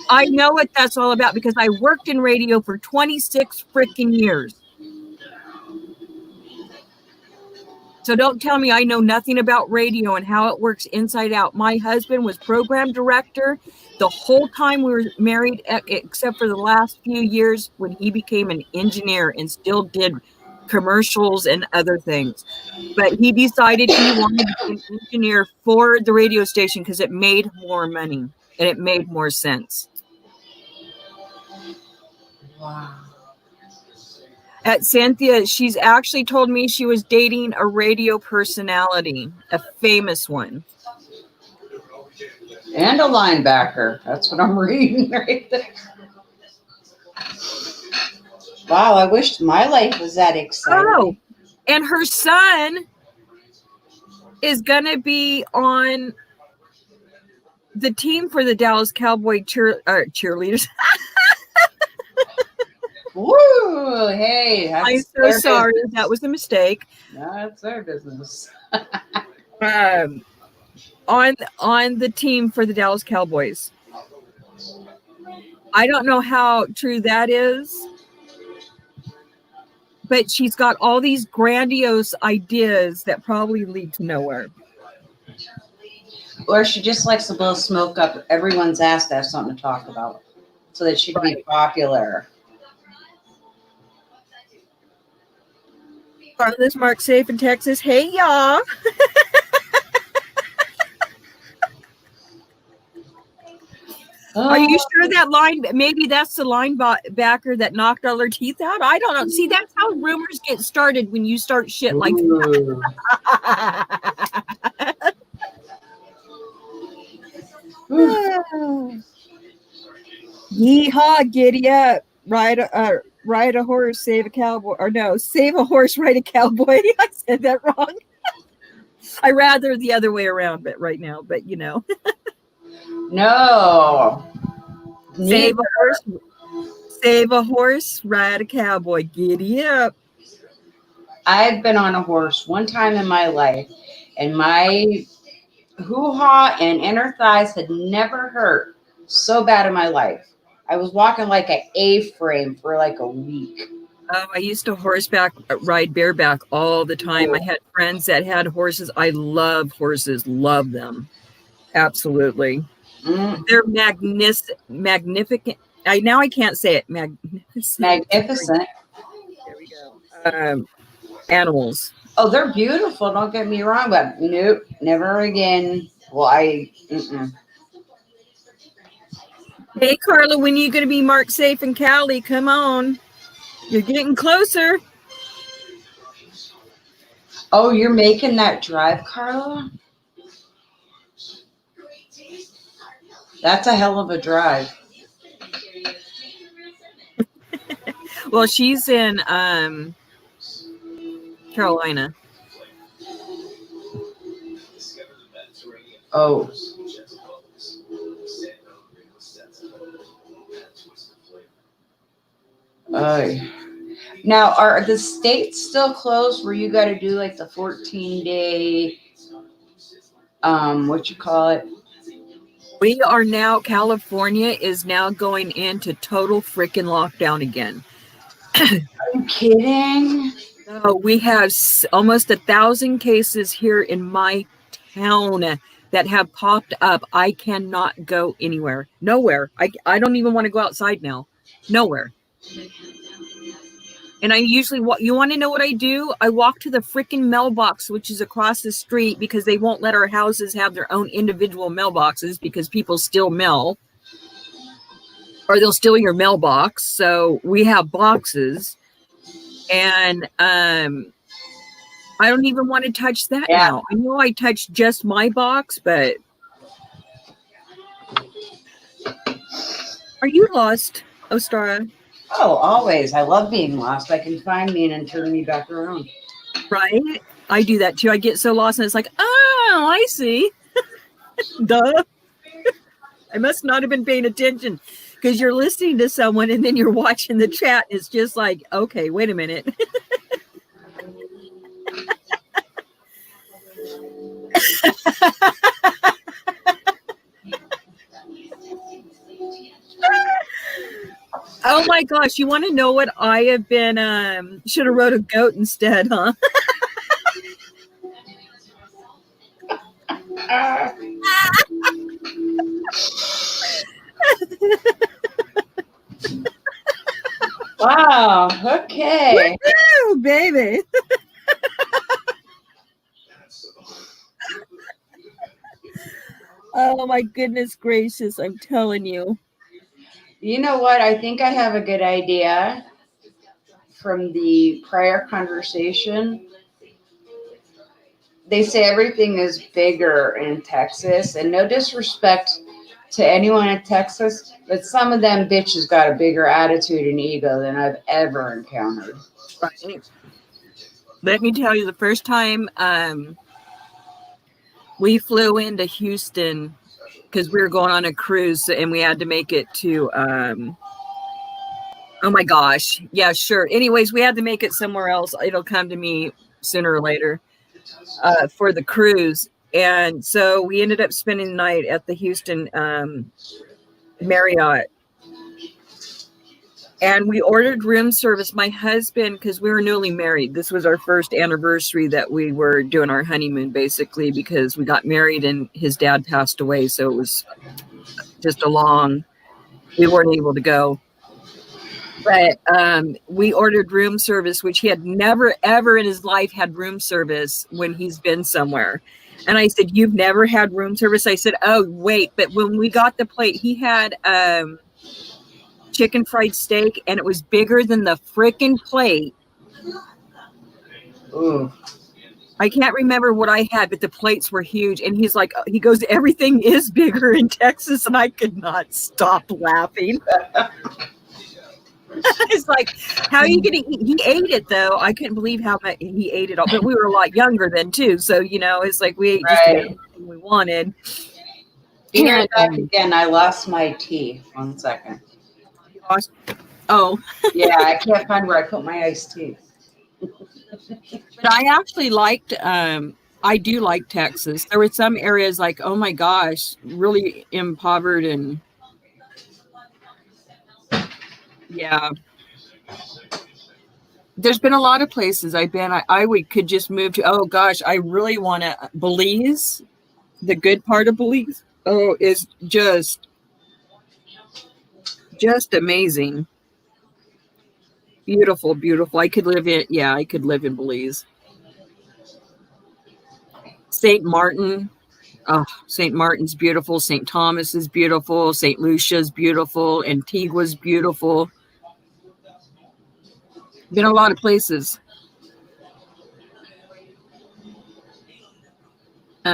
I know what that's all about because I worked in radio for 26 freaking years. So don't tell me I know nothing about radio and how it works inside out. My husband was program director the whole time we were married, except for the last few years when he became an engineer and still did commercials and other things. But he decided he wanted to be an engineer for the radio station because it made more money and it made more sense. Wow. At Cynthia, she's actually told me she was dating a radio personality, a famous one. And a linebacker. That's what I'm reading right there. Wow, I wish my life was that exciting. Oh, and her son is going to be on the team for the Dallas Cowboy cheerleaders. Woo! Hey, I'm so sorry. business. That was a mistake. No, that's their business. On the team for the Dallas Cowboys. I don't know how true that is, but she's got all these grandiose ideas that probably lead to nowhere. Or she just likes to blow smoke up everyone's ass to have something to talk about so that she can be popular. Carlos Mark safe in Texas. Hey, y'all. Are you sure that line, maybe that's the linebacker that knocked all her teeth out? I don't know. See, that's how rumors get started when you start shit like that. Yeehaw, giddy up. Ride a horse, save a cowboy. Or no, save a horse, ride a cowboy. I said that wrong. I rather the other way around, but right now, but you know. No. Save a horse, ride a cowboy. Giddy up. I've been on a horse one time in my life, and my hoo-ha and inner thighs had never hurt so bad in my life. I was walking like an A-frame for like a week. I used to horseback ride bareback all the time. I had friends that had horses. I love horses, love them. Absolutely. They're magnificent. Now I can't say it. Magnificent. There we go. Animals. Oh, they're beautiful. Don't get me wrong, but nope, never again. Well, Hey, Carla, when are you going to be marked safe in Cali? Come on. You're getting closer. Oh, you're making that drive, Carla? That's a hell of a drive. Well, she's in Carolina. Oh. Now, are the states still closed where you got to do like the 14-day, what you call it? We are now, California is now going into total freaking lockdown again. Are you kidding? So we have almost 1,000 cases here in my town that have popped up. I cannot go anywhere. Nowhere. I don't even want to go outside now. Nowhere. And I usually, you want to know what I do? I walk to the freaking mailbox, which is across the street, because they won't let our houses have their own individual mailboxes because people steal mail. Or they'll steal your mailbox. So we have boxes. And I don't even want to touch that now. I know I touched just my box, but are you lost, Ostara? Oh, always. I love being lost. I can find me and then turn me back around. Right? I do that too. I get so lost and it's like, oh, I see. Duh. I must not have been paying attention because you're listening to someone and then you're watching the chat. It's just like, okay, wait a minute. my gosh, you want to know what I have been should have wrote a goat instead, huh? Wow. Okay. Woo, baby. Oh my goodness gracious, I'm telling you. You know what? I think I have a good idea from the prior conversation. They say everything is bigger in Texas, and no disrespect to anyone in Texas, but some of them bitches got a bigger attitude and ego than I've ever encountered. Right. Let me tell you, the first time we flew into Houston because we were going on a cruise and we had to make it to oh my gosh. Yeah, sure. Anyways, we had to make it somewhere else. It'll come to me sooner or later for the cruise. And so we ended up spending the night at the Houston Marriott. And we ordered room service. My husband, because we were newly married, this was our first anniversary that we were doing our honeymoon, basically, because we got married and his dad passed away. So it was just we weren't able to go. But we ordered room service, which he had never, ever in his life had room service when he's been somewhere. And I said, "You've never had room service?" I said, "Oh, wait." But when we got the plate, he had chicken fried steak, and it was bigger than the freaking plate. Ooh. I can't remember what I had, but the plates were huge. And he's like, he goes, "Everything is bigger in Texas." And I could not stop laughing. It's like, how are you going to eat? He ate it, though. I couldn't believe how much he ate it all. But we were a lot younger then, too. So, it's like we ate just about everything we wanted. Be right back again. I lost my tea. 1 second. Oh. Yeah, I can't find where I put my iced tea. But I actually liked, I do like Texas. There were some areas like, oh my gosh, really impoverished and yeah. There's been a lot of places I've been. I could just move to, oh gosh, I really want to, Belize, the good part of Belize. Oh, is just amazing. Beautiful, beautiful. I could live in Belize. St. Martin. Oh, St. Martin's beautiful. St. Thomas is beautiful. St. Lucia's beautiful. Antigua's beautiful. Been a lot of places. Wait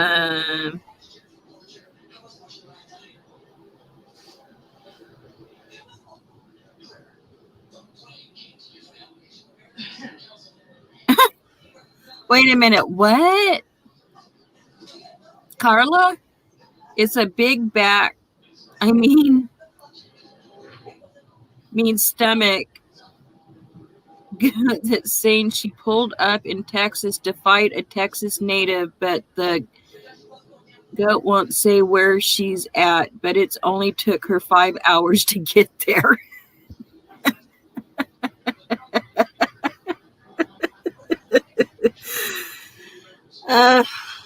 a minute. What? Carla? It's a big back. I mean stomach. That's saying she pulled up in Texas to fight a Texas native, but the goat won't say where she's at, but it's only took her 5 hours to get there.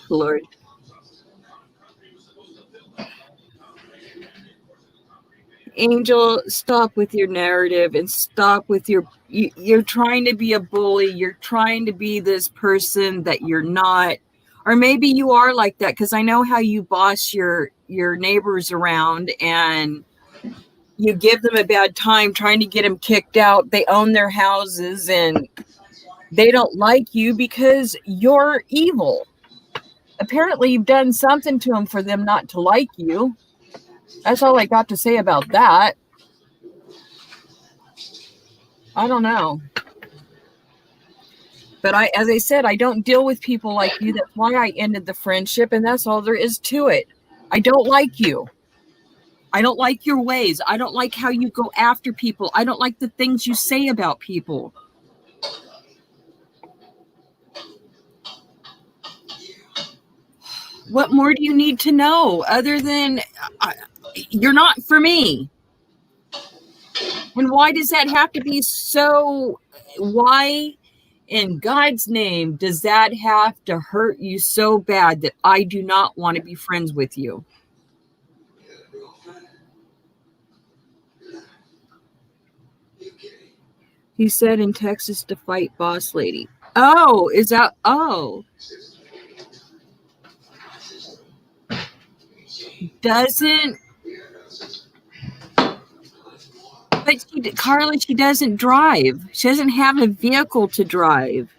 Lord. Angel, stop with your narrative and stop with you're trying to be a bully. You're trying to be this person that you're not. Or maybe you are like that, because I know how you boss your neighbors around and you give them a bad time trying to get them kicked out. They own their houses and they don't like you because you're evil. Apparently you've done something to them for them not to like you. That's all I got to say about that. I don't know. But as I said, I don't deal with people like you. That's why I ended the friendship, and that's all there is to it. I don't like you. I don't like your ways. I don't like how you go after people. I don't like the things you say about people. What more do you need to know other than you're not for me? And why does that have to be so? Why in God's name does that have to hurt you so bad that I do not want to be friends with you? He said in Texas to fight boss lady. Oh, is that? Oh. Doesn't. But Carla, she doesn't drive. She doesn't have a vehicle to drive.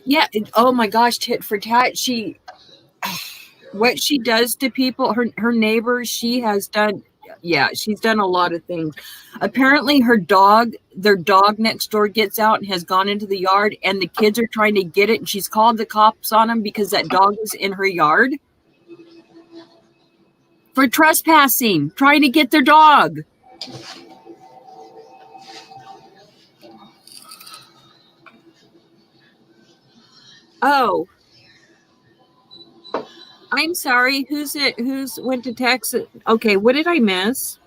Yeah. Oh my gosh, tit for tat. What she does to people, her neighbors, she has done. Yeah, she's done a lot of things. Apparently their dog next door gets out and has gone into the yard, and the kids are trying to get it, and she's called the cops on them because that dog is in her yard for trespassing, trying to get their dog. Oh, I'm sorry. Who's went to Texas? Okay, what did I miss?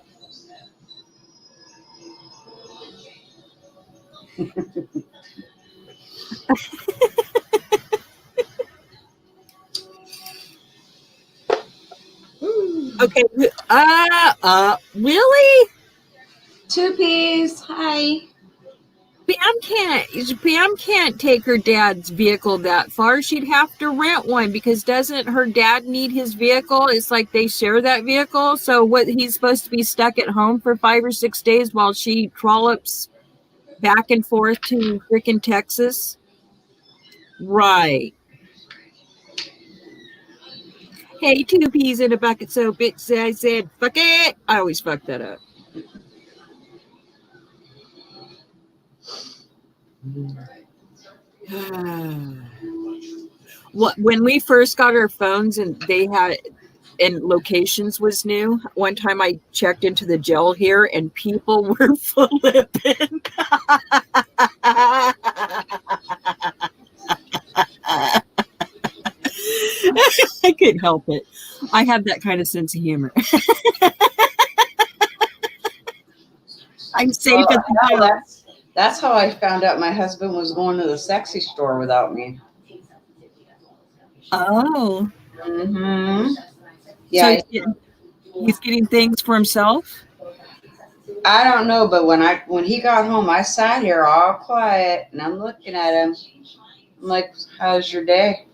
Okay. Really? Two P's. Hi. Pam can't take her dad's vehicle that far. She'd have to rent one because doesn't her dad need his vehicle? It's like they share that vehicle. So what, he's supposed to be stuck at home for 5 or 6 days while she trollops back and forth to freaking Texas? Right. Hey, 2 peas in a bucket, so bitch, I said, fuck it. I always fuck that up. When we first got our phones and locations was new, one time I checked into the jail here and people were flipping. I couldn't help it. I have that kind of sense of humor. I'm safe at the jail. That's how I found out my husband was going to the sexy store without me. Oh. Mm-hmm. Yeah. So he's getting things for himself? I don't know, but when he got home, I sat here all quiet and I'm looking at him. I'm like, how's your day?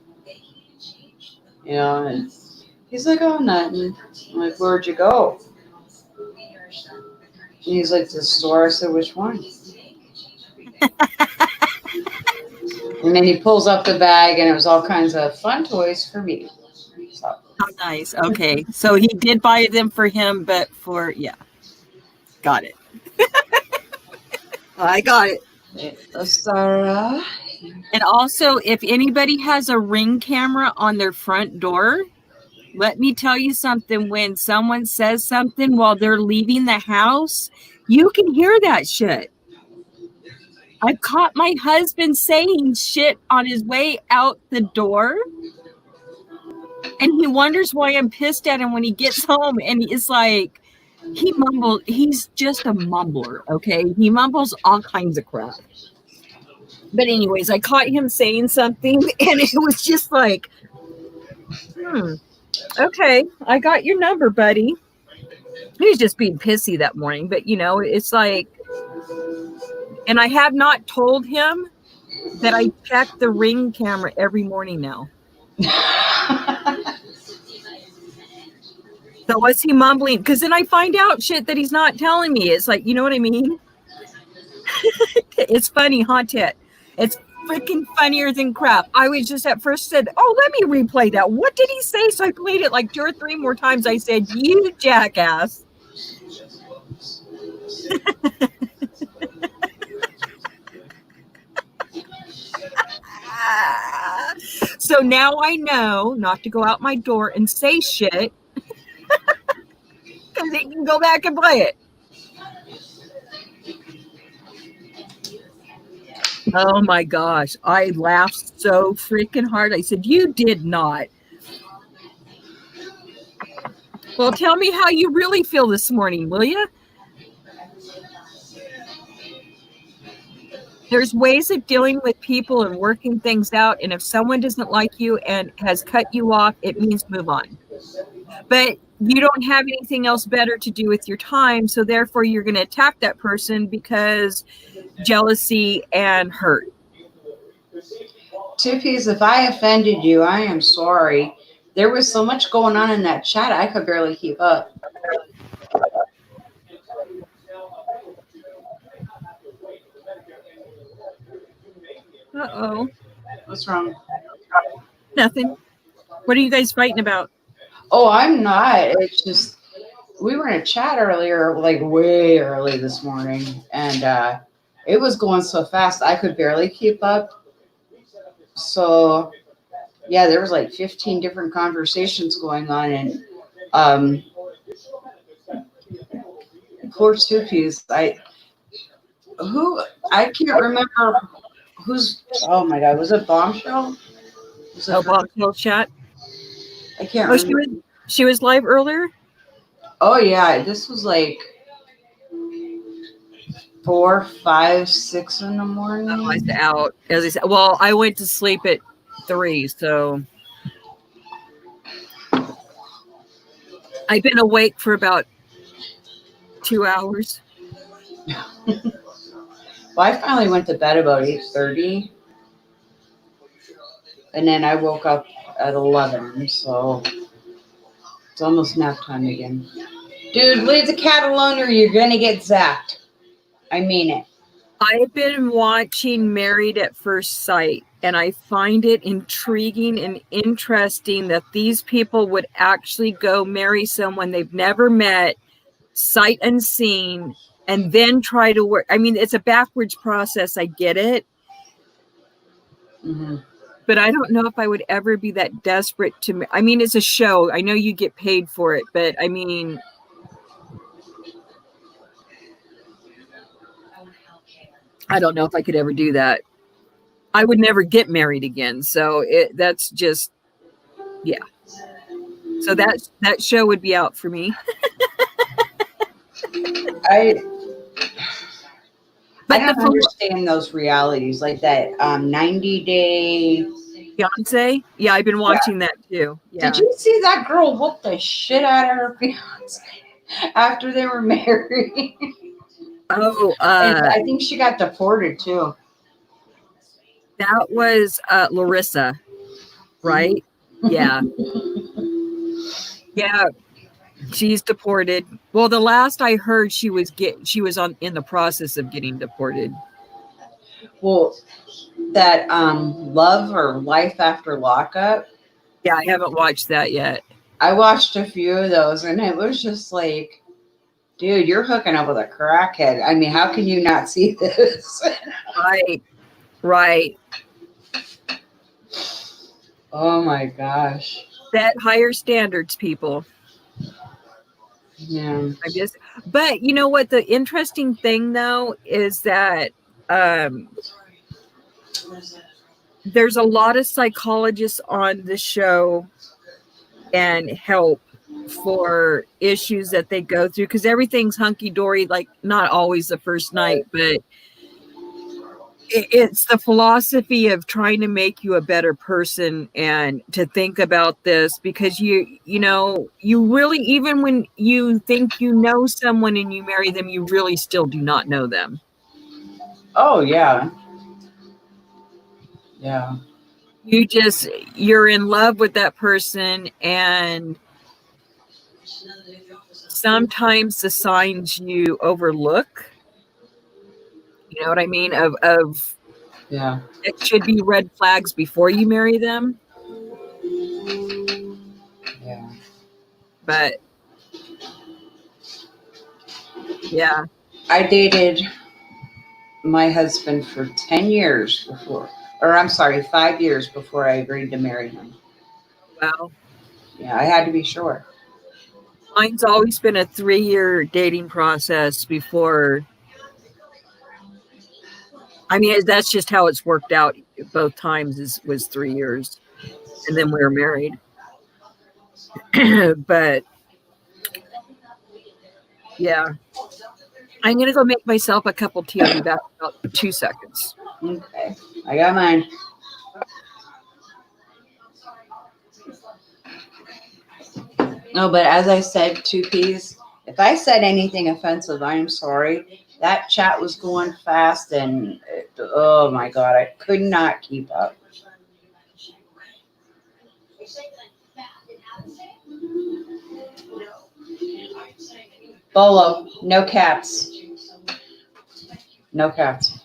You know, and he's like, oh, nothing. I'm like, where'd you go? And he's like, to the store. I said, which one? And then he pulls up the bag and it was all kinds of fun toys for me. So. Oh, nice. Okay. So he did buy them for him, but yeah. Got it. I got it. Sarah. And also, if anybody has a Ring camera on their front door, let me tell you something. When someone says something while they're leaving the house, you can hear that shit. I caught my husband saying shit on his way out the door. And he wonders why I'm pissed at him when he gets home. And it's like, he's just a mumbler, okay? He mumbles all kinds of crap. But anyways, I caught him saying something, and it was just like, okay, I got your number, buddy. He was just being pissy that morning, but it's like, and I have not told him that I check the Ring camera every morning now. So was he mumbling? Because then I find out shit that he's not telling me. It's like, you know what I mean? It's funny, huh, Tit? It's freaking funnier than crap. I was just at first said, oh, let me replay that. What did he say? So I played it like 2 or 3 more times. I said, you jackass. So now I know not to go out my door and say shit. Because they can go back and play it. Oh my gosh. I laughed so freaking hard. I said, you did not. Well, tell me how you really feel this morning, will you? There's ways of dealing with people and working things out. And if someone doesn't like you and has cut you off, it means move on. But you don't have anything else better to do with your time. So therefore, you're going to attack that person because jealousy and hurt. Two Peas, if I offended you, I am sorry. There was so much going on in that chat, I could barely keep up. Uh-oh. What's wrong? Nothing. What are you guys fighting about? Oh, I'm not. It's just we were in a chat earlier, like way early this morning, and it was going so fast I could barely keep up. So yeah, there was like 15 different conversations going on, and um, poor Two Peas. I can't remember who's. Oh my God, was it Bombshell? Was it Oh, her? Bombshell chat. I can't Oh, remember. she was live earlier. Oh yeah, this was like 4, 5, 6 in the Oh, I was morning. out. As I said, well, I went to sleep at 3, so I've been awake for about 2 hours. Well, I finally went to bed about 8:30, and then I woke up at 11. So it's almost nap time again. Dude, leave the cat alone, or you're gonna get zapped. I mean it. I've been watching Married at First Sight, and I find it intriguing and interesting that these people would actually go marry someone they've never met, sight unseen, and then try to work. I mean, it's a backwards process. I get it. Mm-hmm. But I don't know if I would ever be that desperate to. I mean, it's a show. I know you get paid for it, but I mean, I don't know if I could ever do that. I would never get married again. So that's just, yeah. So that show would be out for me. I But the don't understand those realities like that 90-day. fiance, yeah, I've been Yeah. watching that too. Yeah. Did you see that girl whoop the shit out of her fiance after they were married? Oh, And I think she got deported too. that was Larissa, right? Yeah. Yeah. She's deported. Well, the last I heard, she was in the process of getting deported. Well, that Love or Life After Lockup. Yeah, I haven't watched that yet. I watched a few of those, and it was just like, dude, you're hooking up with a crackhead. I mean, how can you not see this? Right. Oh my gosh. Set higher standards, people. Yeah. But you know what? The interesting thing, though, is that there's a lot of psychologists on the show and help for issues that they go through, because everything's hunky-dory, like not always the first night, but it's the philosophy of trying to make you a better person and to think about this, because you really, even when you think you know someone and you marry them, you really still do not know them. Oh yeah. Yeah. You're in love with that person, and sometimes the signs you overlook, you know what I mean, of Yeah. it should be red flags before you marry them. Yeah. But yeah. I dated my husband for 10 years before, or I'm sorry, 5 years before I agreed to marry him. Wow. Yeah, I had to be sure. Mine's always been a 3-year dating process before. I mean, that's just how it's worked out both times, was 3 years. And then we were married. But Yeah. I'm going to go make myself a cup of tea. I'll be back in about 2 seconds. Okay. I got mine. No, but as I said, 2Ps, if I said anything offensive, I'm sorry. That chat was going fast and oh my God, I could not keep up. Bolo, no cats. No cats.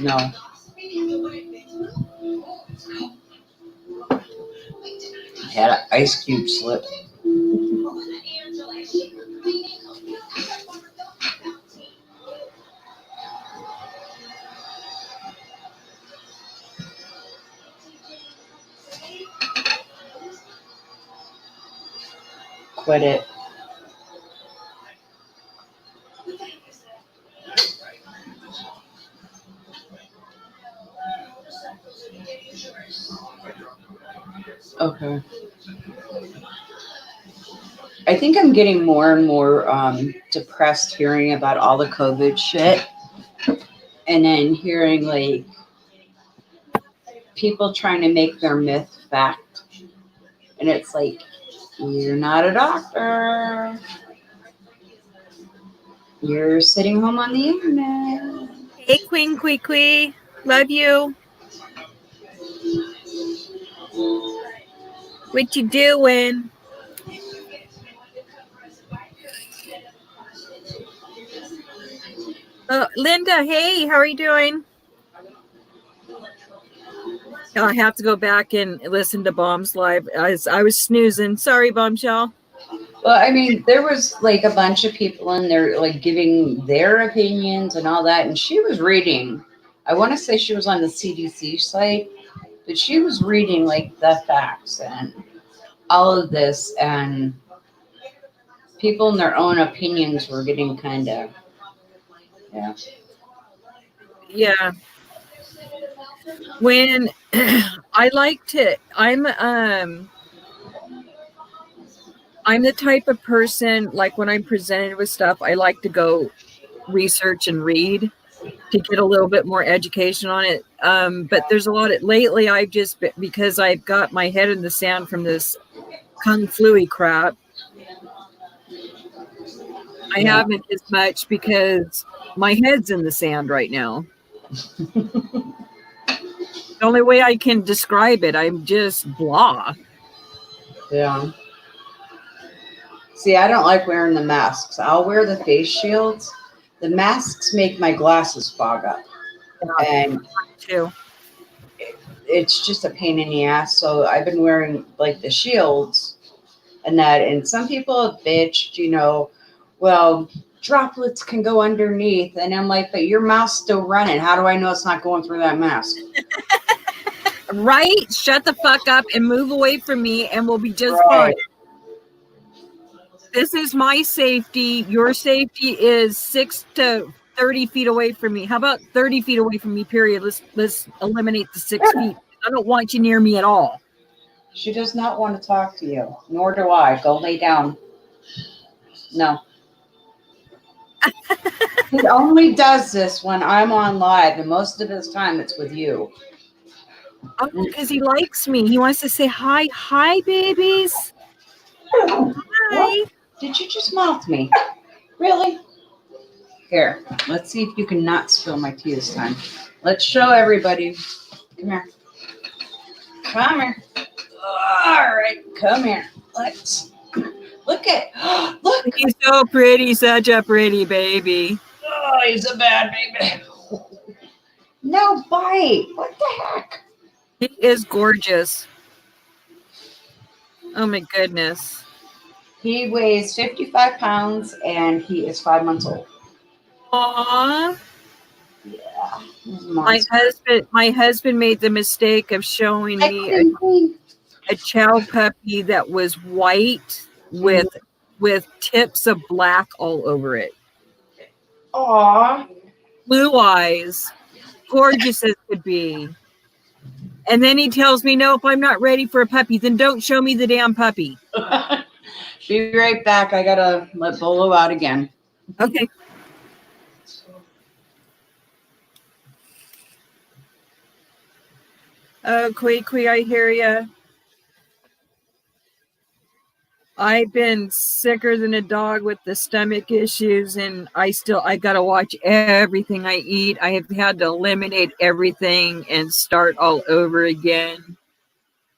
No. I had an ice cube slip. Quit it. Okay. I think I'm getting more and more depressed hearing about all the COVID shit, and then hearing like people trying to make their myth fact, and it's like, you're not a doctor. You're sitting home on the internet. Hey, Queen Quee. Love you. What you doing? Linda, hey, how are you doing? I have to go back and listen to Bomb's live. I was snoozing. Sorry, Bombshell. Well, I mean, there was like a bunch of people in there like giving their opinions and all that, and she was reading. I want to say she was on the CDC site, but she was reading like the facts and all of this, and people in their own opinions were getting kind of, yeah. Yeah. When I like to, I'm the type of person, like when I'm presented with stuff, I like to go research and read to get a little bit more education on it. But there's a lot of, lately I've just been, because I've got my head in the sand from this kung flu crap. I Yeah. haven't as much because my head's in the sand right now. The only way I can describe it, I'm just blah. Yeah. See, I don't like wearing the masks. I'll wear the face shields. The masks make my glasses fog up, and Too. it's just a pain in the ass. So I've been wearing like the shields and that. And some people have bitched, well, droplets can go underneath. And I'm like, but your mouth's still running. How do I know it's not going through that mask? Right? Shut the fuck up and move away from me and we'll be just Right. fine. This is my safety. Your safety is 6 to 30 feet away from me. How about 30 feet away from me, period? Let's eliminate the 6 feet. I don't want you near me at all. She does not want to talk to you, nor do I. Go lay down. No. He only does this when I'm on live, and most of his time it's with you. Oh, because he likes me. He wants to say hi. Hi, babies. Hi. What? Did you just mouth me? Really? Here, let's see if you can not spill my tea this time. Let's show everybody. Come here. Come here. All right, come here. Let's look at. Look. He's so pretty. Such a pretty baby. Oh, he's a bad baby. No bite. What the heck? He is gorgeous. Oh my goodness. He weighs 55 pounds and he is 5 months old. Aww. Yeah. My husband made the mistake of showing me a chow puppy that was white with tips of black all over it. Aww. Blue eyes, gorgeous as could be. And then he tells me, no, if I'm not ready for a puppy, then don't show me the damn puppy. Be right back. I gotta let Bolo out again. Okay. Oh, Kui, I hear ya. I've been sicker than a dog with the stomach issues, and I gotta watch everything I eat. I have had to eliminate everything and start all over again,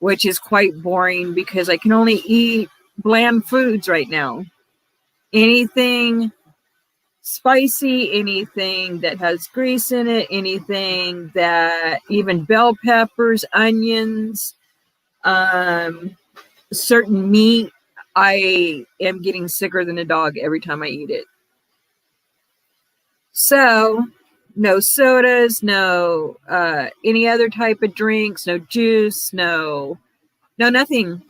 which is quite boring because I can only eat bland foods right now. Anything spicy, anything that has grease in it, anything that even bell peppers, onions, certain meat, I am getting sicker than a dog every time I eat it. So no sodas, no any other type of drinks, no juice, no nothing.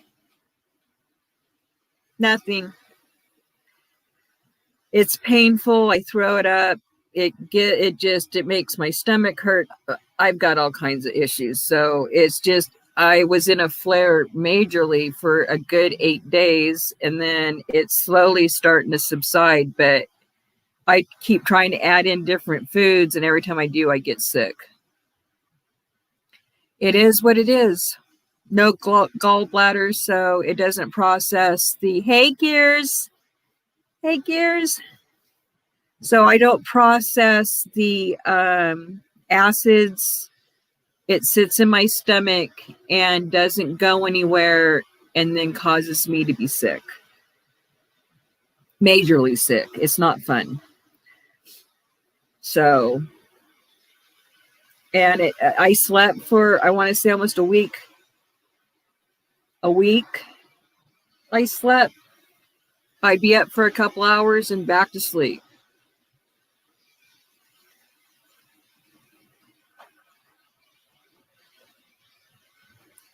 It's painful. I throw it up. It makes my stomach hurt. I've got all kinds of issues. So it's just, I was in a flare majorly for a good 8 days, and then it's slowly starting to subside, but I keep trying to add in different foods, and every time I do, I get sick. It is what it is. No gallbladder, so it doesn't process the, hey gears. So I don't process the acids. It sits in my stomach and doesn't go anywhere, and then causes me to be sick. Majorly sick. It's not fun. So, and I slept for, I want to say, almost a week. I slept. I'd be up for a couple hours and back to sleep.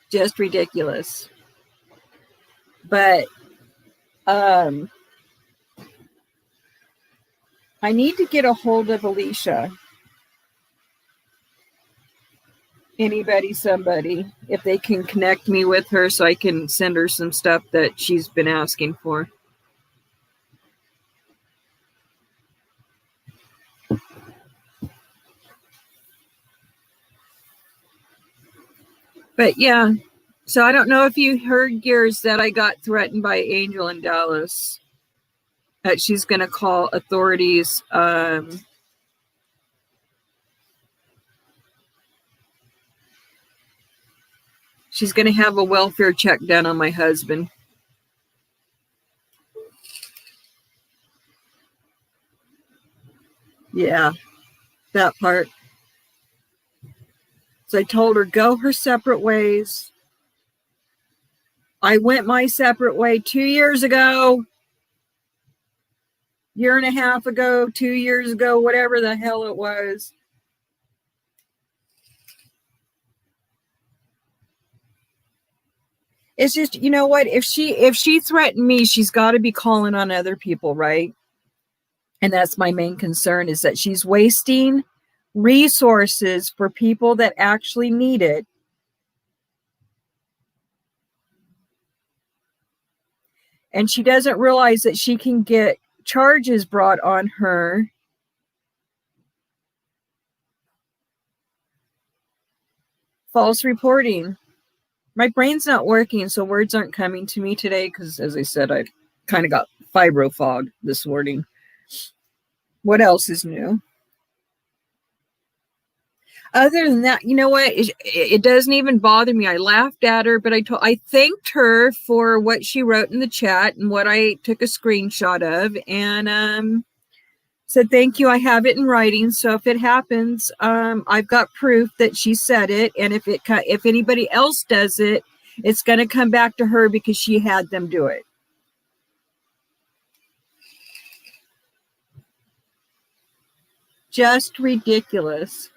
Just ridiculous. But I need to get a hold of Alicia. Somebody, if they can connect me with her so I can send her some stuff that she's been asking for. But yeah, so I don't know if you heard, Gears, that I got threatened by Angel in Dallas. That she's going to call authorities. She's going to have a welfare check done on my husband. Yeah, that part. So I told her, go her separate ways. I went my separate way 2 years ago. Year and a half ago, 2 years ago, whatever the hell it was. It's just, you know what? If she threatened me, she's got to be calling on other people, right? And that's my main concern, is that she's wasting resources for people that actually need it. And she doesn't realize that she can get charges brought on her. False reporting. My brain's not working, so words aren't coming to me today because, as I said, I kind of got fibro fog this morning. What else is new? Other than that, you know what? It doesn't even bother me. I laughed at her, but I thanked her for what she wrote in the chat and what I took a screenshot of, and said thank you. I have it in writing, so if it happens, I've got proof that she said it. And if anybody else does it, it's going to come back to her because she had them do it. just ridiculous.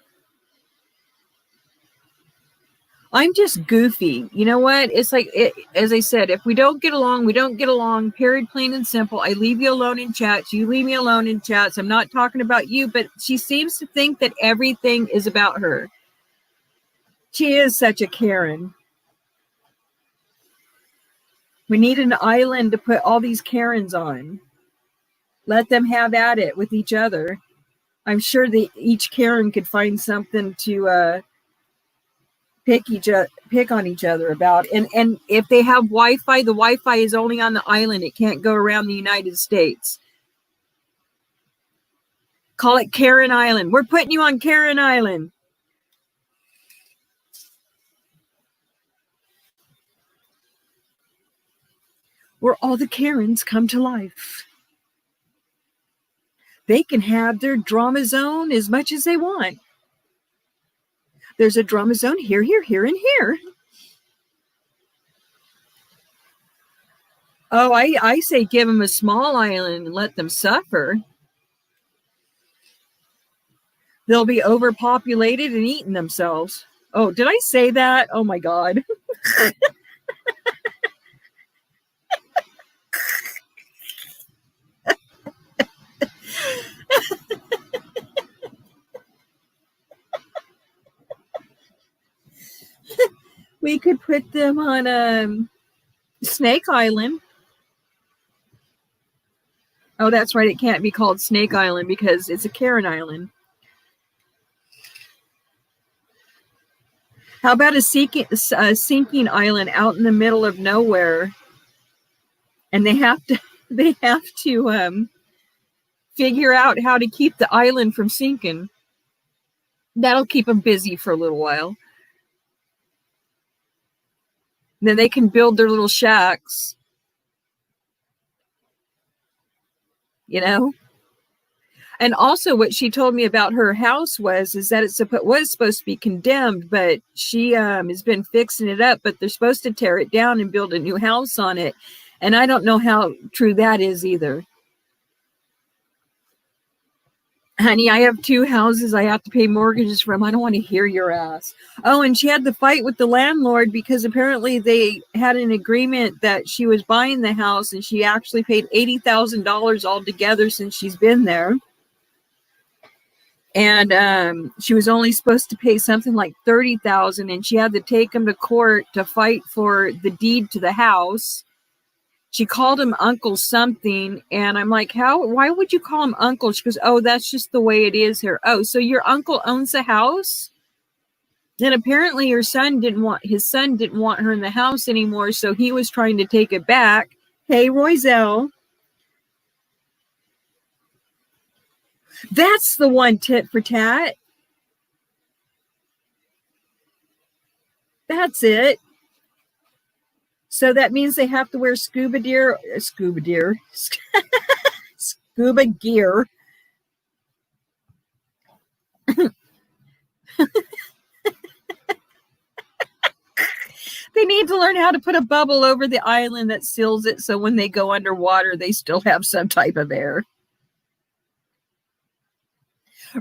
I'm just goofy. You know what? It's like, as I said, if we don't get along, we don't get along, period, plain and simple. I leave you alone in chats. You leave me alone in chats. I'm not talking about you, but she seems to think that everything is about her. She is such a Karen. We need an island to put all these Karens on. Let them have at it with each other. I'm sure each Karen could find something to pick on each other about. And if they have Wi-Fi, the Wi-Fi is only on the island. It can't go around the United States. Call it Karen Island. We're putting you on Karen Island. Where all the Karens come to life. They can have their drama zone as much as they want. There's a drama zone here, here, here, and here. Oh, I say give them a small island and let them suffer. They'll be overpopulated and eating themselves. Oh, did I say that? Oh my God. We could put them on Snake Island. Oh, that's right. It can't be called Snake Island because it's a Karen Island. How about a sinking island out in the middle of nowhere? And they have to figure out how to keep the island from sinking. That'll keep them busy for a little while. Then they can build their little shacks. You know? And also what she told me about her house was that it was supposed to be condemned, but she has been fixing it up, but they're supposed to tear it down and build a new house on it. And I don't know how true that is either. Honey, I have 2 houses I have to pay mortgages from. I don't want to hear your ass. Oh, and she had the fight with the landlord because apparently they had an agreement that she was buying the house and she actually paid $80,000 altogether since she's been there. And she was only supposed to pay something like $30,000, and she had to take him to court to fight for the deed to the house. She called him Uncle something, and I'm like, why would you call him Uncle? She goes, oh, that's just the way it is here. Oh, so your uncle owns the house? Then apparently his son didn't want her in the house anymore, so he was trying to take it back. Hey, Royzell. That's the one, tit for tat. That's it. So that means they have to wear scuba gear. They need to learn how to put a bubble over the island that seals it so when they go underwater, they still have some type of air.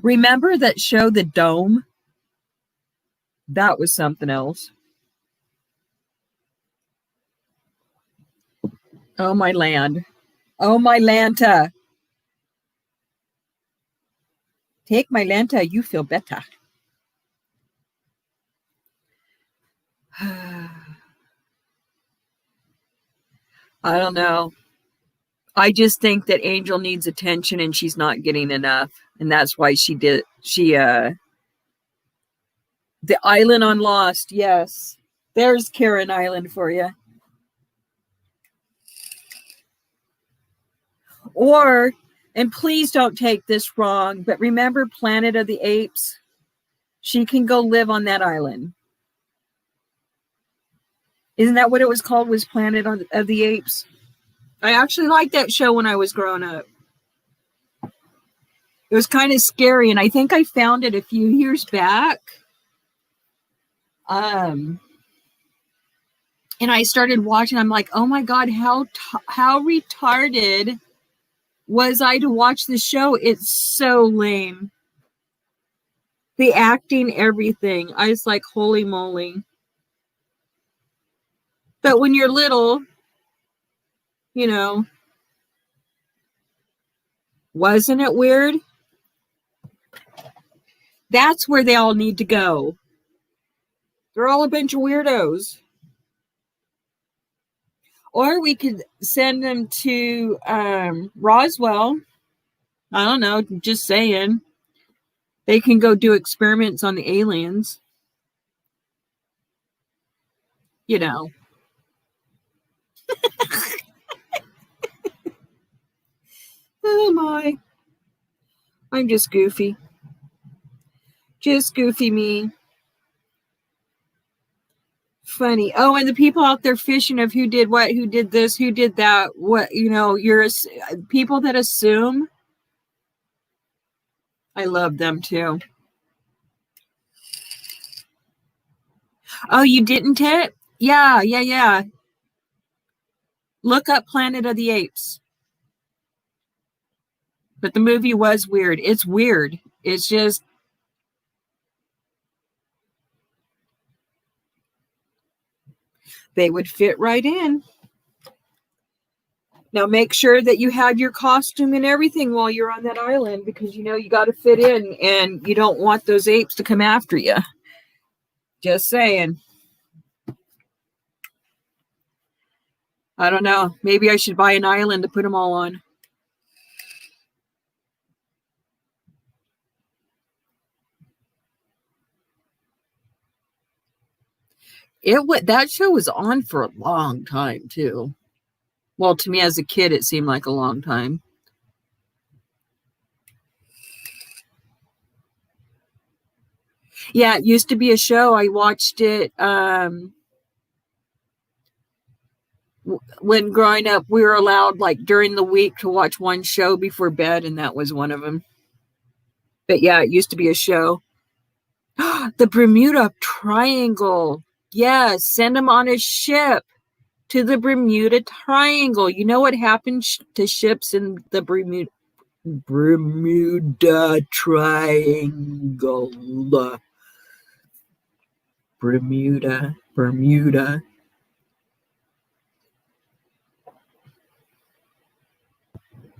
Remember that show, The Dome? That was something else. Oh, my land. Oh, my Lanta. Take my Lanta, you feel better. I don't know. I just think that Angel needs attention and she's not getting enough. And that's why the island on Lost. Yes. There's Karen Island for you. Or, and please don't take this wrong, but remember Planet of the Apes? She can go live on that island. Isn't that what it was called, was Planet of the Apes? I actually liked that show when I was growing up. It was kind of scary, and I think I found it a few years back. And I started watching. I'm like, oh my God, how retarded was I to watch this show? It's so lame. The acting, everything. I was like, holy moly. But when you're little, you know, wasn't it weird? That's where they all need to go. They're all a bunch of weirdos. Or we could send them to Roswell. I don't know, just saying. They can go do experiments on the aliens. You know. Oh my. I'm just goofy. Just goofy me. Funny. Oh, and the people out there fishing of who did what, who did this, who did that, what, you know, you're people that assume. I love them too. Oh, you didn't it? Yeah. Look up Planet of the Apes. But the movie was weird. It's weird. It's just they would fit right in. Now make sure that you have your costume and everything while you're on that island, because you know you got to fit in and you don't want those apes to come after you. Just saying. I don't know. Maybe I should buy an island to put them all on. That show was on for a long time too. Well, to me as a kid, it seemed like a long time. Yeah, it used to be a show. I watched it when growing up. We were allowed, like, during the week to watch one show before bed, and that was one of them. But yeah, it used to be a show. The Bermuda Triangle. Yes, send them on a ship to the Bermuda Triangle. You know what happened to ships in the Bermuda Triangle? Bermuda.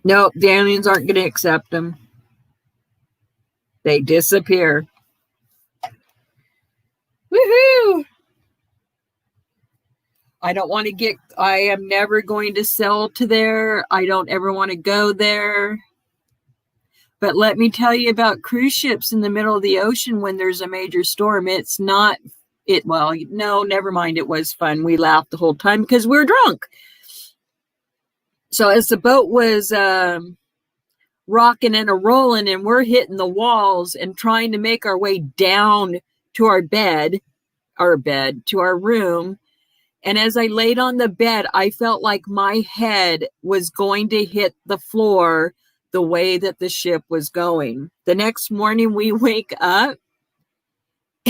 Nope, the aliens aren't going to accept them. They disappear. Woohoo! I am never going to sell to there. I don't ever want to go there. But let me tell you about cruise ships in the middle of the ocean when there's a major storm. No, never mind. It was fun. We laughed the whole time because we were drunk. So as the boat was rocking and a-rolling and we're hitting the walls and trying to make our way down to our room. And as I laid on the bed, I felt like my head was going to hit the floor the way that the ship was going. The next morning we wake up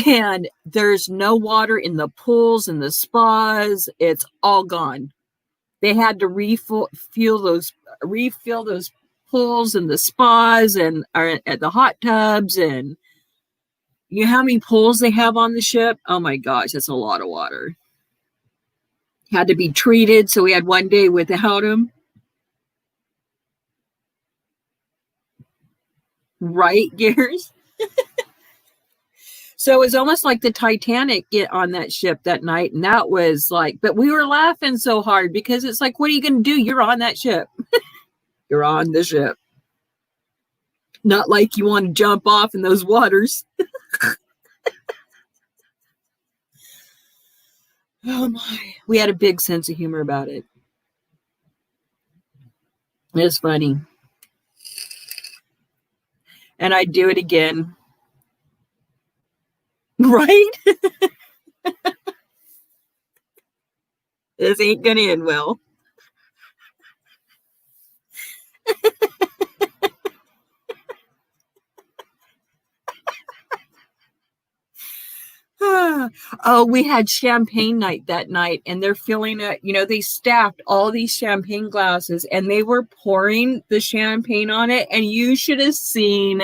and there's no water in the pools and the spas. It's all gone. They had to refill those pools and the spas and at the hot tubs. And you know how many pools they have on the ship? Oh my gosh, that's a lot of water. Had to be treated, so we had one day without them. Right, Gears? So it was almost like the Titanic get on that ship that night. And that was like, but we were laughing so hard because it's like, what are you going to do? You're on that ship. You're on the ship. Not like you want to jump off in those waters. Oh my. We had a big sense of humor about it. It was funny. And I'd do it again. Right? This ain't gonna end well. Oh, we had champagne night that night, and they're filling it. They stacked all these champagne glasses, and they were pouring the champagne on it. And you should have seen.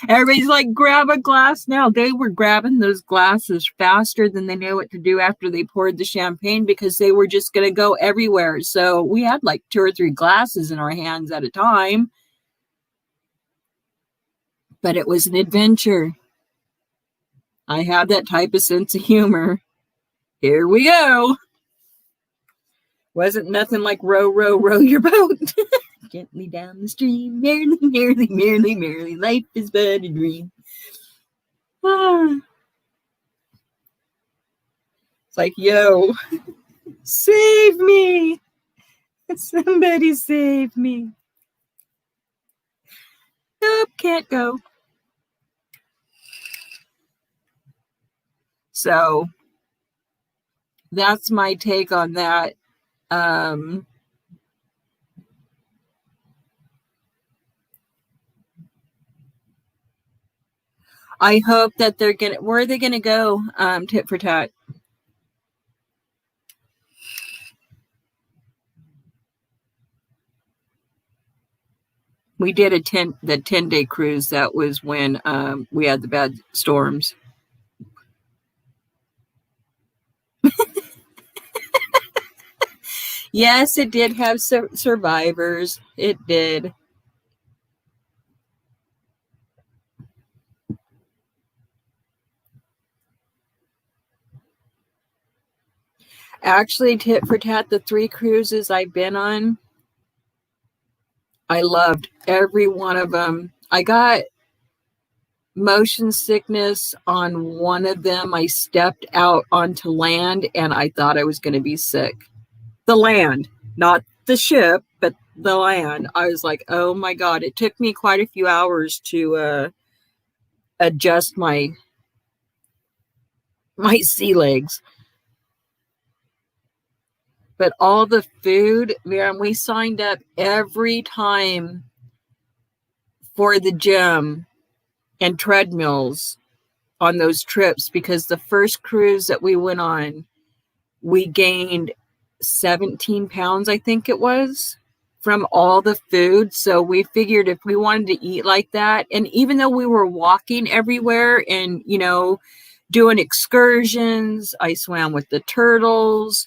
Everybody's like, "Grab a glass now." They were grabbing those glasses faster than they knew what to do after they poured the champagne, because they were just going to go everywhere. So we had like 2 or 3 glasses in our hands at a time. But it was an adventure. I have that type of sense of humor. Here we go. Wasn't nothing like row, row, row your boat. Gently down the stream. Merrily, merrily, merrily, merrily. Life is but a dream. Ah. It's like, yo, save me. Somebody save me. Nope, can't go. So that's my take on that. I hope that where are they gonna go, tit for tat? We did the 10-day cruise. That was when we had the bad storms. Yes, it did have survivors. It did. Actually, tit for tat, the 3 cruises I've been on, I loved every one of them. I got motion sickness on one of them. I stepped out onto land and I thought I was going to be sick. The land, not the ship, but the land. I was like, oh my God. It took me quite a few hours to adjust my sea legs. But all the food, man, we signed up every time for the gym and treadmills on those trips, because the first cruise that we went on, we gained 17 pounds, I think it was, from all the food. So we figured if we wanted to eat like that, and even though we were walking everywhere and, doing excursions, I swam with the turtles.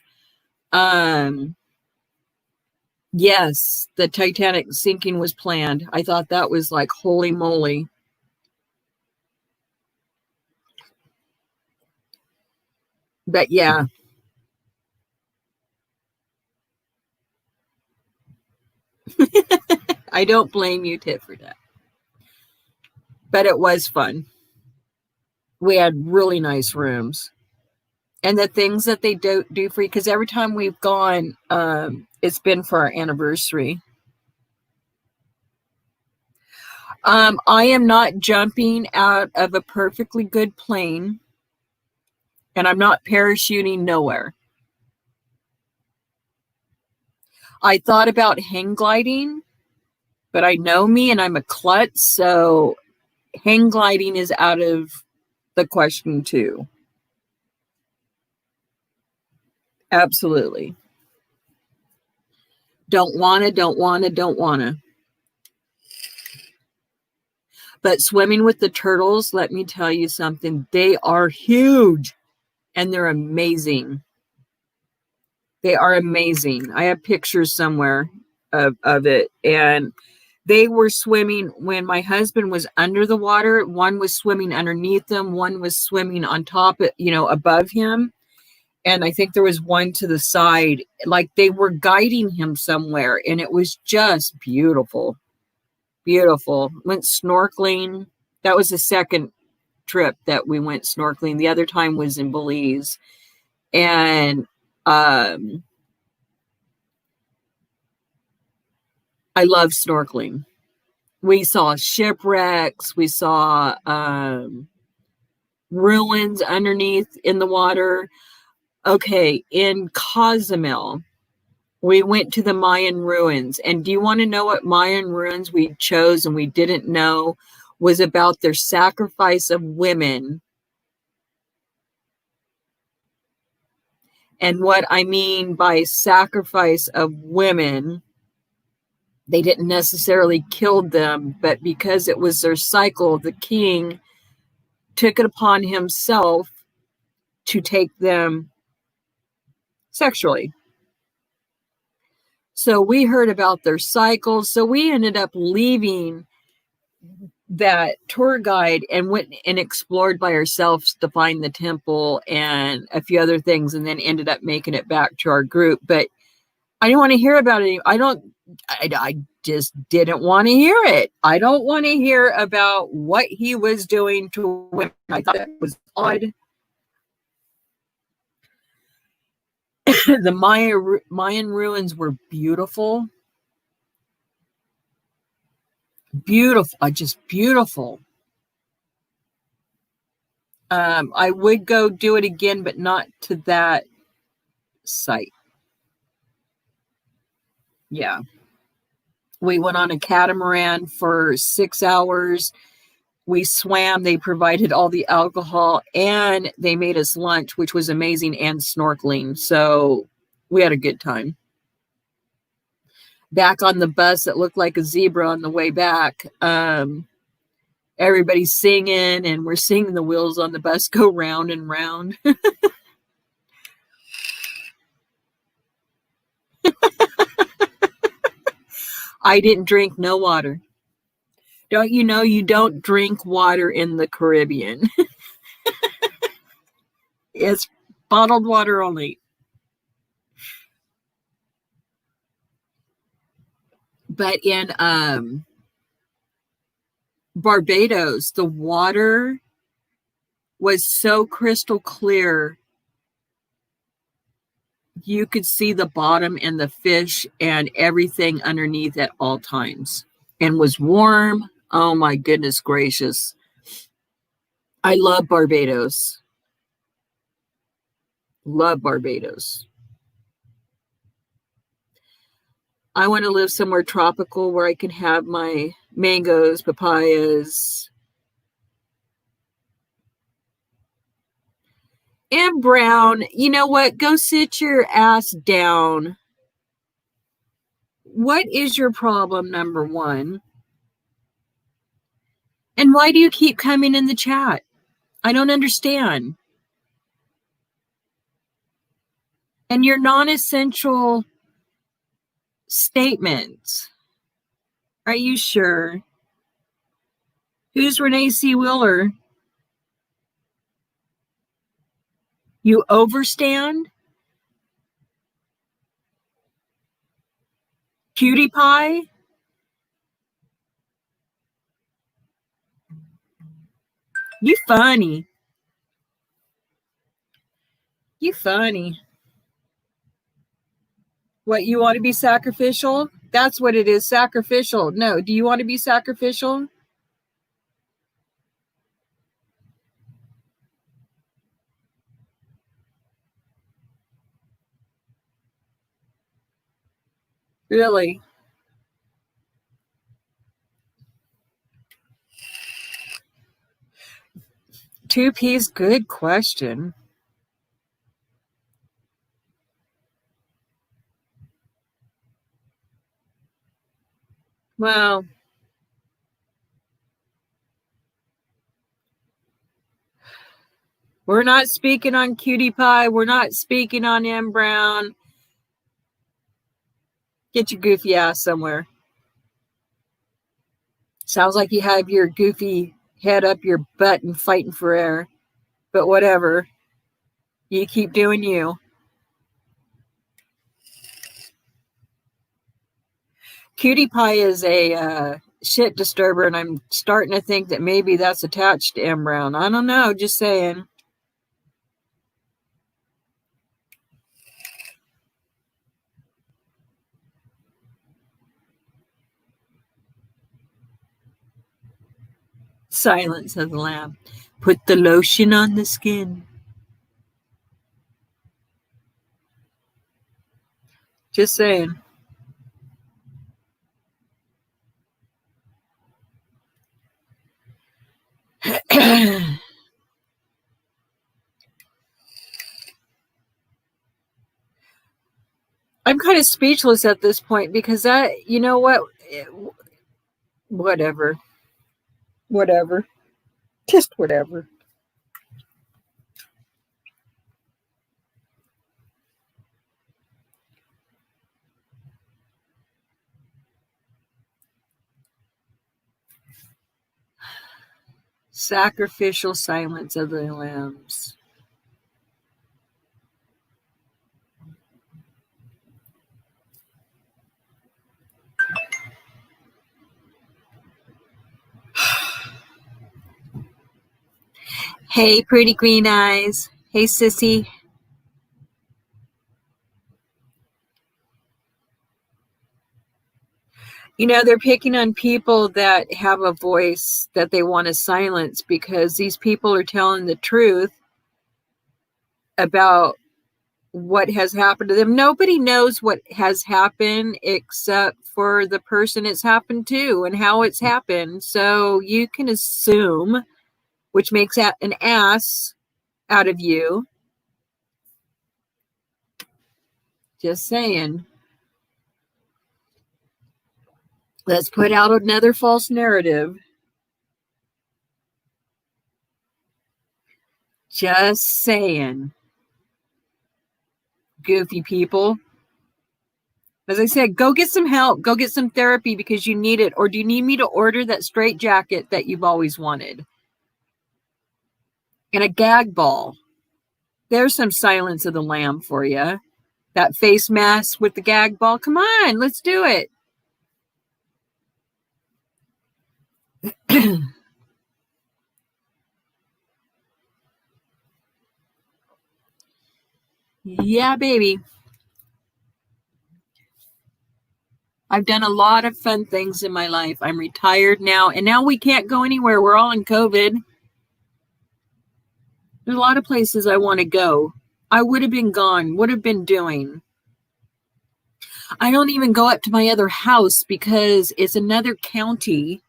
Yes, the Titanic sinking was planned. I thought that was like, holy moly. But yeah. I don't blame you, Tit, for that. But it was fun. We had really nice rooms. And the things that they do for you, because every time we've gone, it's been for our anniversary. I am not jumping out of a perfectly good plane, and I'm not parachuting nowhere. I thought about hang gliding, but I know me and I'm a klutz, so hang gliding is out of the question too. Absolutely. Don't wanna. But swimming with the turtles, let me tell you something. They are huge and they're amazing. They are amazing. I have pictures somewhere of it. And they were swimming when my husband was under the water. One was swimming underneath him. One was swimming on top, above him. And I think there was one to the side. Like they were guiding him somewhere. And it was just beautiful. Beautiful. Went snorkeling. That was the second trip that we went snorkeling. The other time was in Belize. And I love snorkeling. We saw shipwrecks. We saw ruins underneath in the water. Okay, in Cozumel, we went to the Mayan ruins. And do you want to know what Mayan ruins we chose and we didn't know was about their sacrifice of women And what I mean by sacrifice of women, they didn't necessarily kill them, but because it was their cycle, the king took it upon himself to take them sexually. So we heard about their cycles. So we ended up leaving that tour guide and went and explored by ourselves to find the temple and a few other things, and then ended up making it back to our group. But I didn't want to hear about it. I just didn't want to hear it. I don't want to hear about what he was doing to women. I thought it was odd. The Mayan ruins were beautiful. Beautiful, just beautiful. I would go do it again, but not to that site. Yeah. We went on a catamaran for 6 hours. We swam. They provided all the alcohol and they made us lunch, which was amazing, and snorkeling. So we had a good time. Back on the bus, it looked like a zebra on the way back. Everybody's singing, and we're seeing the wheels on the bus go round and round. I didn't drink no water. Don't you know you don't drink water in the Caribbean? It's bottled water only. But in Barbados, the water was so crystal clear. You could see the bottom and the fish and everything underneath at all times, and was warm. Oh my goodness gracious. I love Barbados. Love Barbados. I want to live somewhere tropical where I can have my mangoes, papayas. And Brown, you know what? Go sit your ass down. What is your problem, number one? And why do you keep coming in the chat? I don't understand. And your non-essential statements. Are you sure? Who's Renee C. Wheeler? You overstand? Cutie pie? You funny. You funny. What, you want to be sacrificial? That's what it is, sacrificial. No, do you want to be sacrificial? Really? Two P's, good question. Well, we're not speaking on Cutie Pie. We're not speaking on M. Brown. Get your goofy ass somewhere. Sounds like you have your goofy head up your butt and fighting for air. But whatever. You keep doing you. Cutie Pie is a shit disturber, and I'm starting to think that maybe that's attached to M. Brown. I don't know, just saying. Silence of the lamb. Put the lotion on the skin. Just saying. I'm kind of speechless at this point because that, you know what? Whatever. Whatever. Just whatever. Sacrificial silence of the lambs. Hey, pretty green eyes. Hey, sissy. You know, they're picking on people that have a voice that they want to silence because these people are telling the truth about what has happened to them. Nobody knows what has happened except for the person it's happened to and how it's happened. So you can assume, which makes an ass out of you. Just saying. Let's put out another false narrative. Just saying. Goofy people. As I said, go get some help. Go get some therapy because you need it. Or do you need me to order that straight jacket that you've always wanted? And a gag ball. There's some Silence of the Lamb for you. That face mask with the gag ball. Come on, let's do it. Yeah, baby. I've done a lot of fun things in my life. I'm retired now, and now we can't go anywhere. We're all in COVID. There's a lot of places I want to go. I would have been gone, would have been doing. I don't even go up to my other house because it's another county,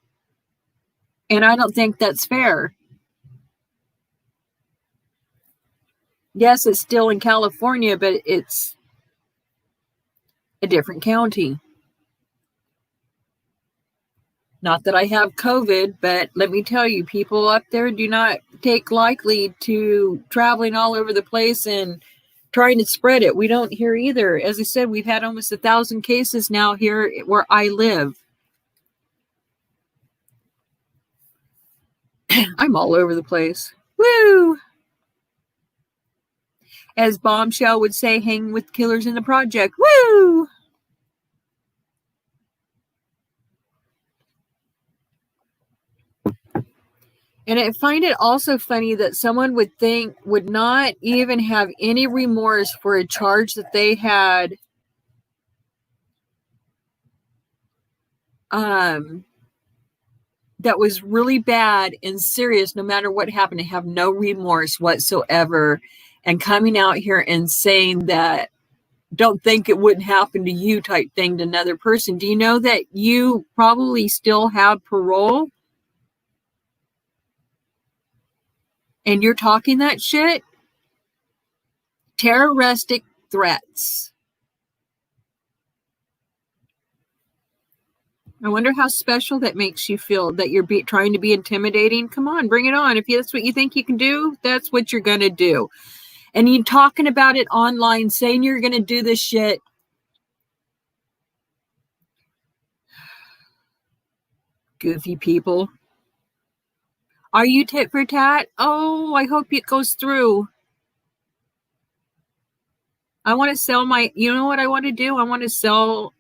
and I don't think that's fair. Yes, it's still in California, but it's a different county. Not that I have COVID, but let me tell you, people up there do not take lightly to traveling all over the place and trying to spread it. We don't here either. As I said, we've had almost 1,000 cases now here where I live. I'm all over the place. Woo! As Bombshell would say, hang with killers in the project. Woo! And I find it also funny that someone would not even have any remorse for a charge that they had that was really bad and serious, no matter what happened, to have no remorse whatsoever, and coming out here and saying that don't think it wouldn't happen to you type thing to another person. Do you know that you probably still have parole? And you're talking that shit? Terroristic threats. I wonder how special that makes you feel, that you're trying to be intimidating. Come on, bring it on. If that's what you think you can do, that's what you're going to do. And you talking about it online, saying you're going to do this shit. Goofy people. Are you tit for tat? Oh, I hope it goes through. I want to sell you know what I want to do? I want to sell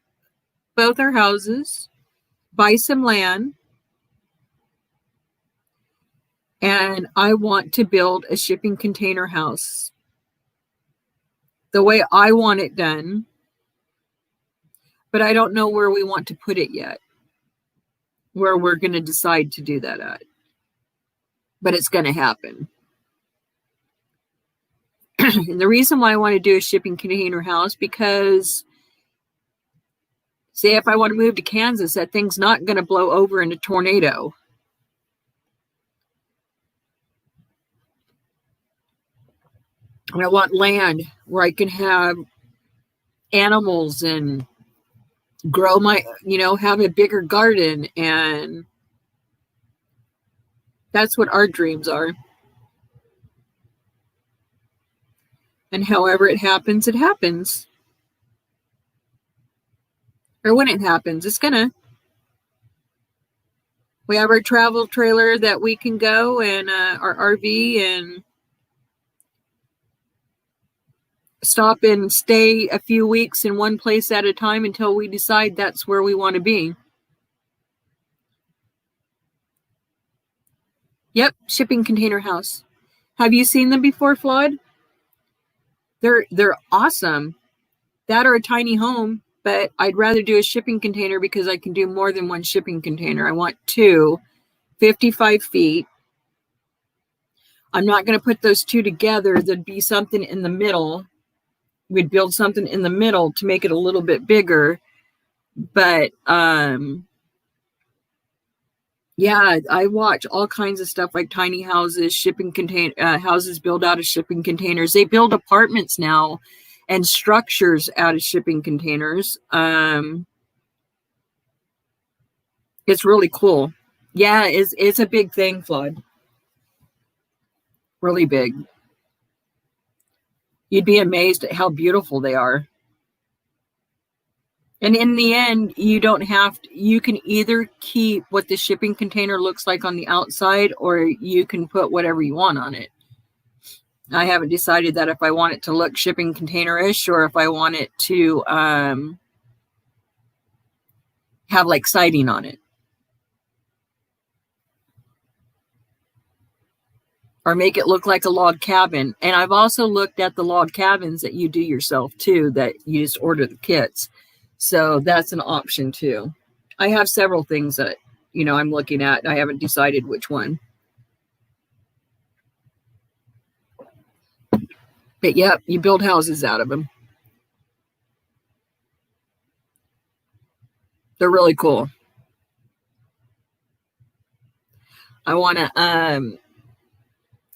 both our houses, buy some land, and I want to build a shipping container house the way I want it done, but I don't know where we want to put it yet, where we're going to decide to do that at. But it's going to happen. And the reason why I want to do a shipping container house, because say if I want to move to Kansas, that thing's not going to blow over in a tornado. And I want land where I can have animals and grow my, have a bigger garden. And that's what our dreams are. And however it happens, it happens. Or when it happens, it's gonna. We have our travel trailer that we can go, and our RV, and stop and stay a few weeks in one place at a time until we decide that's where we want to be. Yep, shipping container house. Have you seen them before, Flood? They're awesome. That or a tiny home, but I'd rather do a shipping container because I can do more than one shipping container. I want 2, 55 feet. I'm not going to put those 2 together. There'd be something in the middle. We'd build something in the middle to make it a little bit bigger. But yeah, I watch all kinds of stuff like tiny houses, shipping container houses built out of shipping containers. They build apartments now and structures out of shipping containers. It's really cool. Yeah, it's a big thing, Flood. Really big. You'd be amazed at how beautiful they are. And in the end, you don't have to, you can either keep what the shipping container looks like on the outside, or you can put whatever you want on it. I haven't decided that if I want it to look shipping container-ish or if I want it to have like siding on it. Or make it look like a log cabin. And I've also looked at the log cabins that you do yourself too, that you just order the kits. So that's an option too. I have several things that, I'm looking at. I haven't decided which one. But yep, you build houses out of them. They're really cool. I want to,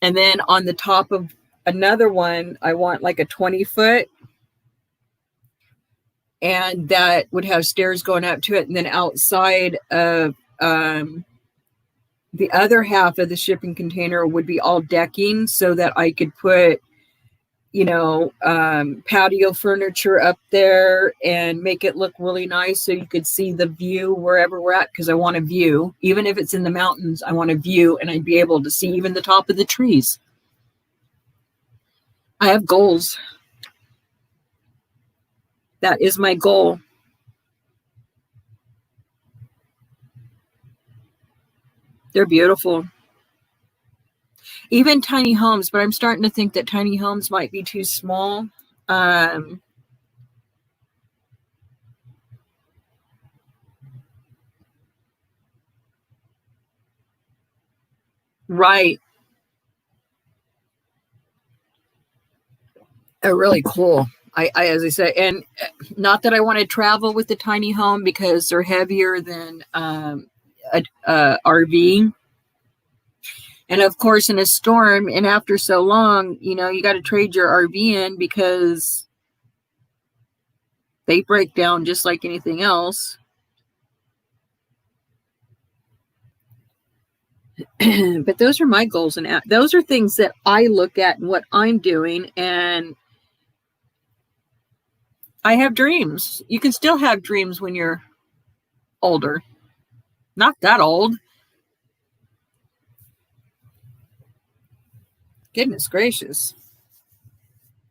and then on the top of another one, I want like a 20-foot. And that would have stairs going up to it. And then outside of the other half of the shipping container would be all decking so that I could put, patio furniture up there and make it look really nice so you could see the view wherever we're at, because I want a view. Even if it's in the mountains, I want a view, and I'd be able to see even the top of the trees. I have goals. That is my goal. They're beautiful. Even tiny homes, but I'm starting to think that tiny homes might be too small. Right. They're really cool. As I said, and not that I want to travel with the tiny home because they're heavier than a RV. And of course, in a storm, and after so long, you got to trade your RV in because they break down just like anything else. But those are my goals, and those are things that I look at and what I'm doing. And I have dreams. You can still have dreams when you're older. Not that old. Goodness gracious.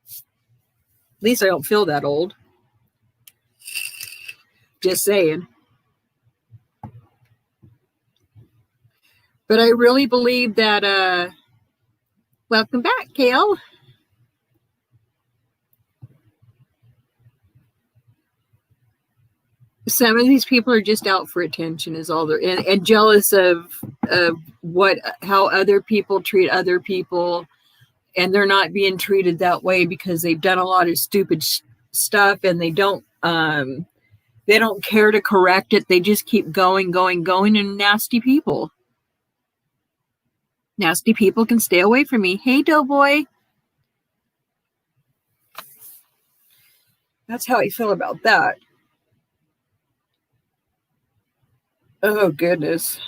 At least I don't feel that old. Just saying. But I really believe that, welcome back, Kale. Some of these people are just out for attention is all they're, and jealous of how other people treat other people, and they're not being treated that way because they've done a lot of stupid stuff, and they don't care to correct it. They just keep going, and nasty people can stay away from me. Hey, Doughboy. That's how I feel about that. Oh, goodness.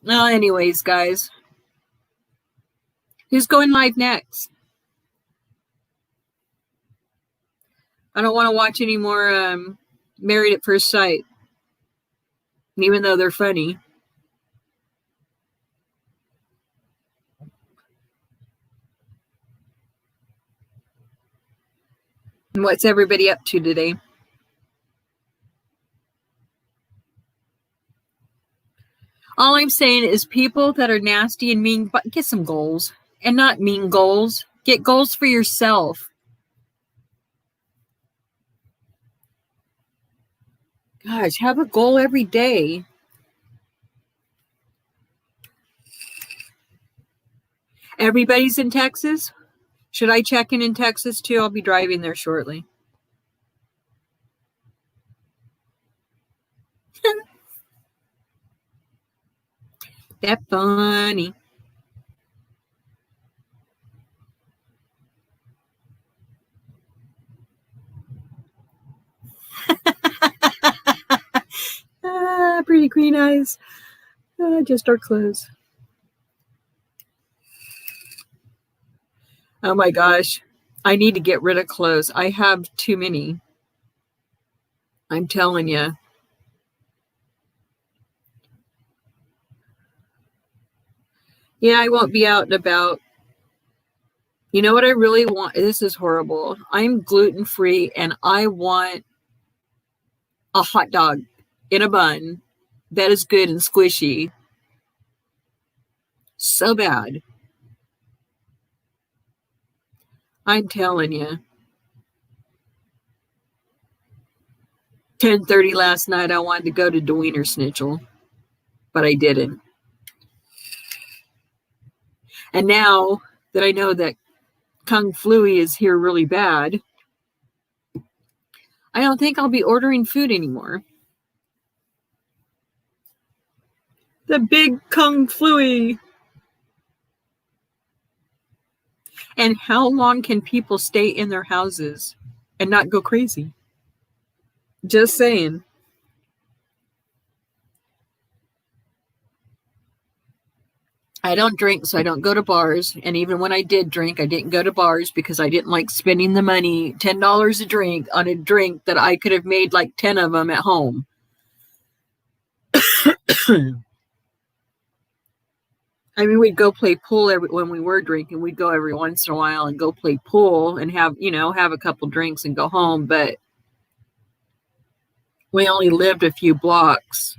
Well, anyways, guys. Who's going live next? I don't want to watch any more Married at First Sight, even though they're funny. And what's everybody up to today? All I'm saying is people that are nasty and mean, but get some goals. And not mean goals. Get goals for yourself. Gosh, have a goal every day. Everybody's in Texas? Should I check in Texas too? I'll be driving there shortly. That funny. Pretty green eyes. Just our clothes. Oh my gosh. I need to get rid of clothes. I have too many. I'm telling you. Yeah, I won't be out and about. You know what I really want? This is horrible. I'm gluten free and I want a hot dog in a bun that is good and squishy. So bad. I'm telling you. 10:30 last night, I wanted to go to Wiener Schnitzel, but I didn't. And now that I know that Kung Flu is here really bad, I don't think I'll be ordering food anymore. The big Kung Flu. And how long can people stay in their houses and not go crazy? Just saying. I don't drink, so I don't go to bars. And even when I did drink, I didn't go to bars because I didn't like spending the money, $10 a drink, on a drink that I could have made like 10 of them at home. I mean, we'd go play pool when we were drinking. We'd go every once in a while and go play pool and have a couple drinks and go home. But we only lived a few blocks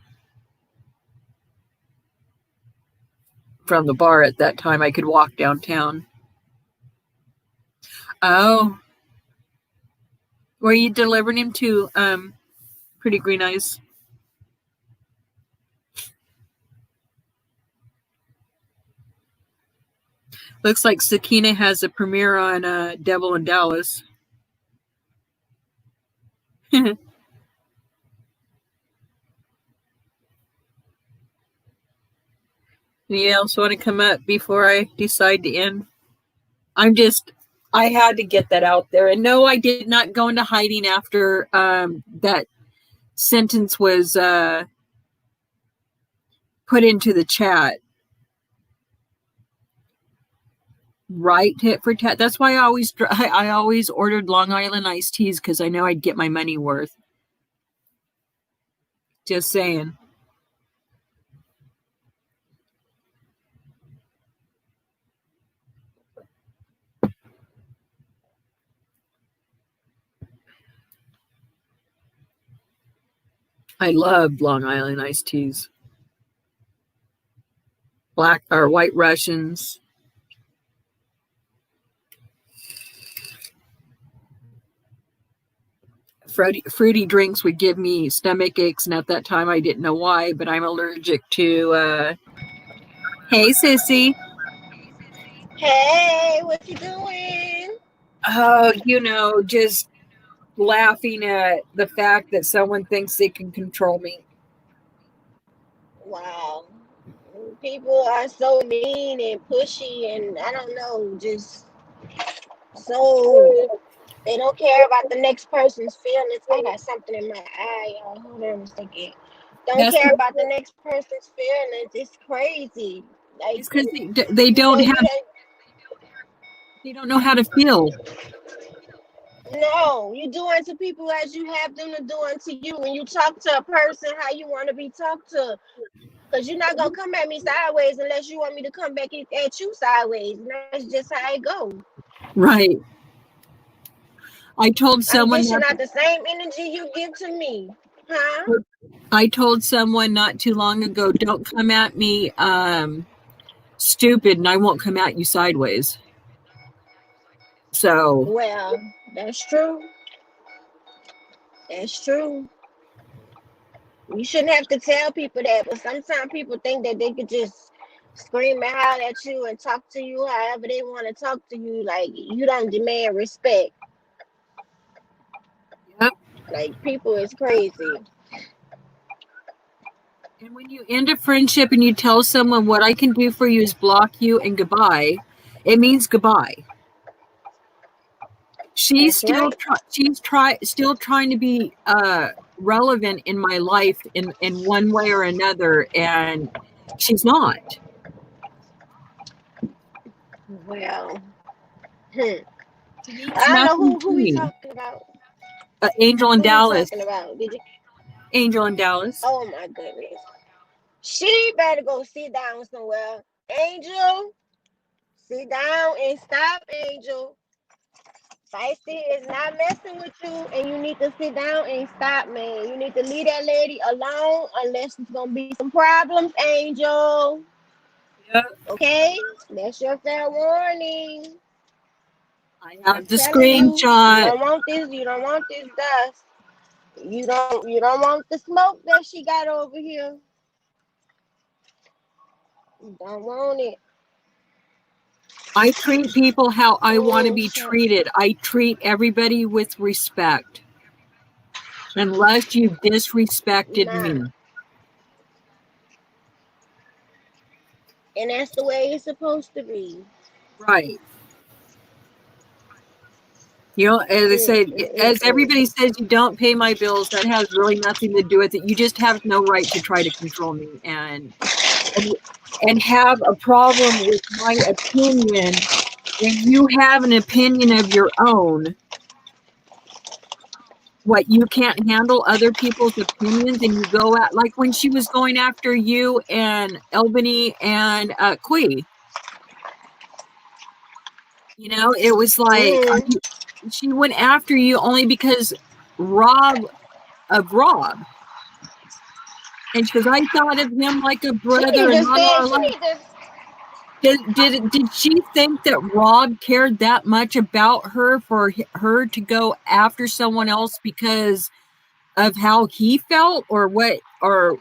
from the bar at that time. I could walk downtown. Oh, were you delivering him to Pretty Green Eyes? Looks like Sakina has a premiere on Devil in Dallas. Anybody else want to come up before I decide to end? I had to get that out there. And no, I did not go into hiding after that sentence was put into the chat. Right, hit for tat. That's why I always ordered Long Island iced teas, because I know I'd get my money worth. Just saying. I loved Long Island iced teas. Black or White Russians. Fruity drinks would give me stomach aches, and at that time I didn't know why, but I'm allergic to hey sissy. Hey, what you doing? Oh, just laughing at the fact that someone thinks they can control me. Wow. People are so mean and pushy and I don't know, just so They don't care about the next person's feelings. I got something in my eye, y'all. Hold on a second. Don't That's care about the next person's feelings. It's crazy. Like it's because they you don't know, you have, don't. they don't know how to feel. No, you do unto people as you have them to do unto you. When you talk to a person, how you want to be talked to. Because you're not going to come at me sideways unless you want me to come back at you sideways. And that's just how it goes. Right. I told I'm someone dishing not out the same energy you give to me. Huh? I told someone not too long ago, don't come at me stupid and I won't come at you sideways. So, Well, that's true. That's true. You shouldn't have to tell people that, but sometimes people think that they could just scream and holler at you and talk to you however they want to talk to you. Like, you don't demand respect. yep. Like, people is crazy. And when you end a friendship and you tell someone what I can do for you is block you and goodbye, it means goodbye. She's That's still right. still trying to be relevant in my life in one way or another, and she's not. Well, To me, it's I don't nothing know who we between. talking about. Angel in Who we Dallas. talking about? Did you? Angel in Dallas. Oh my goodness. She better go sit down somewhere. Angel, sit down and stop, Angel. Feisty is not messing with you, and you need to sit down and stop, man. You need to leave that lady alone unless it's gonna be some problems, Angel. Yeah, Okay? That's your fair warning. I I'm have the telling you, you screenshot. don't want this, you don't want this dust. You don't want the smoke that she got over here. You don't want it. I treat people how I want to Oh, be shit. treated. I treat everybody with respect, unless you disrespected Nah. me. And that's the way it's supposed to be. Right. You know, as I Mm, said, mm, mm, as mm. everybody says, you don't pay my bills. That has really nothing to do with it. You just have no right to try to control me and, and have a problem with my opinion when you have an opinion of your own. What, you can't handle other people's opinions and you go at, like when she was going after you and Albany and Quee, you know, it was like Mm-hmm. she went after you only because Rob of Rob. And she goes, I thought of him like a She brother need and to la say la she la. need to Did she think that Rob cared that much about her for her to go after someone else because of how he felt or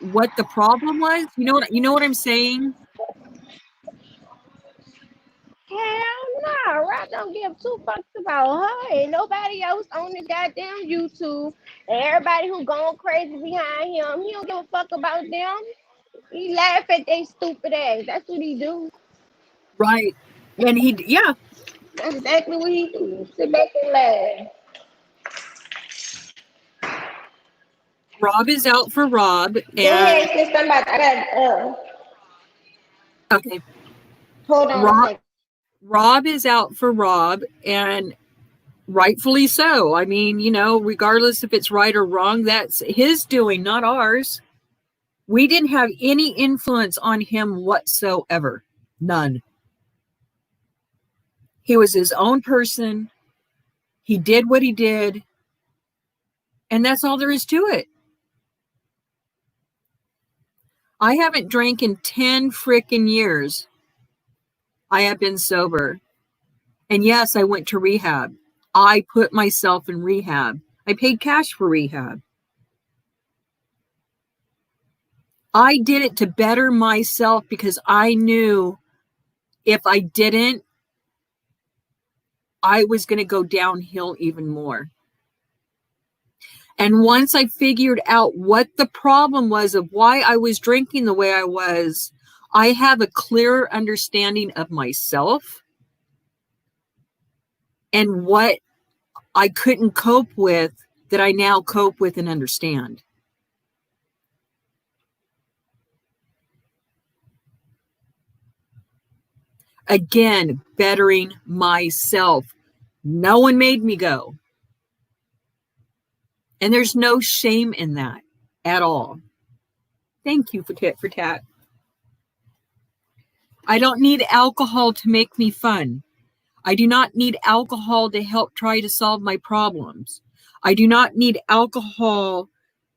what the problem was? You know what I'm saying? hell no. Rob don't give two fucks about her and nobody else on this goddamn YouTube. And everybody who going crazy behind him, he don't give a fuck about them. He laugh at they stupid ass. That's what he do. Right. And yeah, That's exactly what he do. Sit back and laugh. Rob is out for Rob Go and ahead, sis. I got okay, hold on a Rob second. Rob is out for Rob and rightfully so. I mean, regardless if it's right or wrong, that's his doing, not ours. We didn't have any influence on him whatsoever. None. He was his own person. He did what he did. And that's all there is to it. I haven't drank in 10 frickin' years. I have been sober. And yes, I went to rehab. I put myself in rehab. I paid cash for rehab. I did it to better myself because I knew if I didn't, I was going to go downhill even more. And once I figured out what the problem was of why I was drinking the way I was, I have a clearer understanding of myself and what I couldn't cope with that I now cope with and understand. Again, bettering myself. No one made me go. And there's no shame in that at all. Thank you for tit for tat. I don't need alcohol to make me fun. I do not need alcohol to help try to solve my problems. I do not need alcohol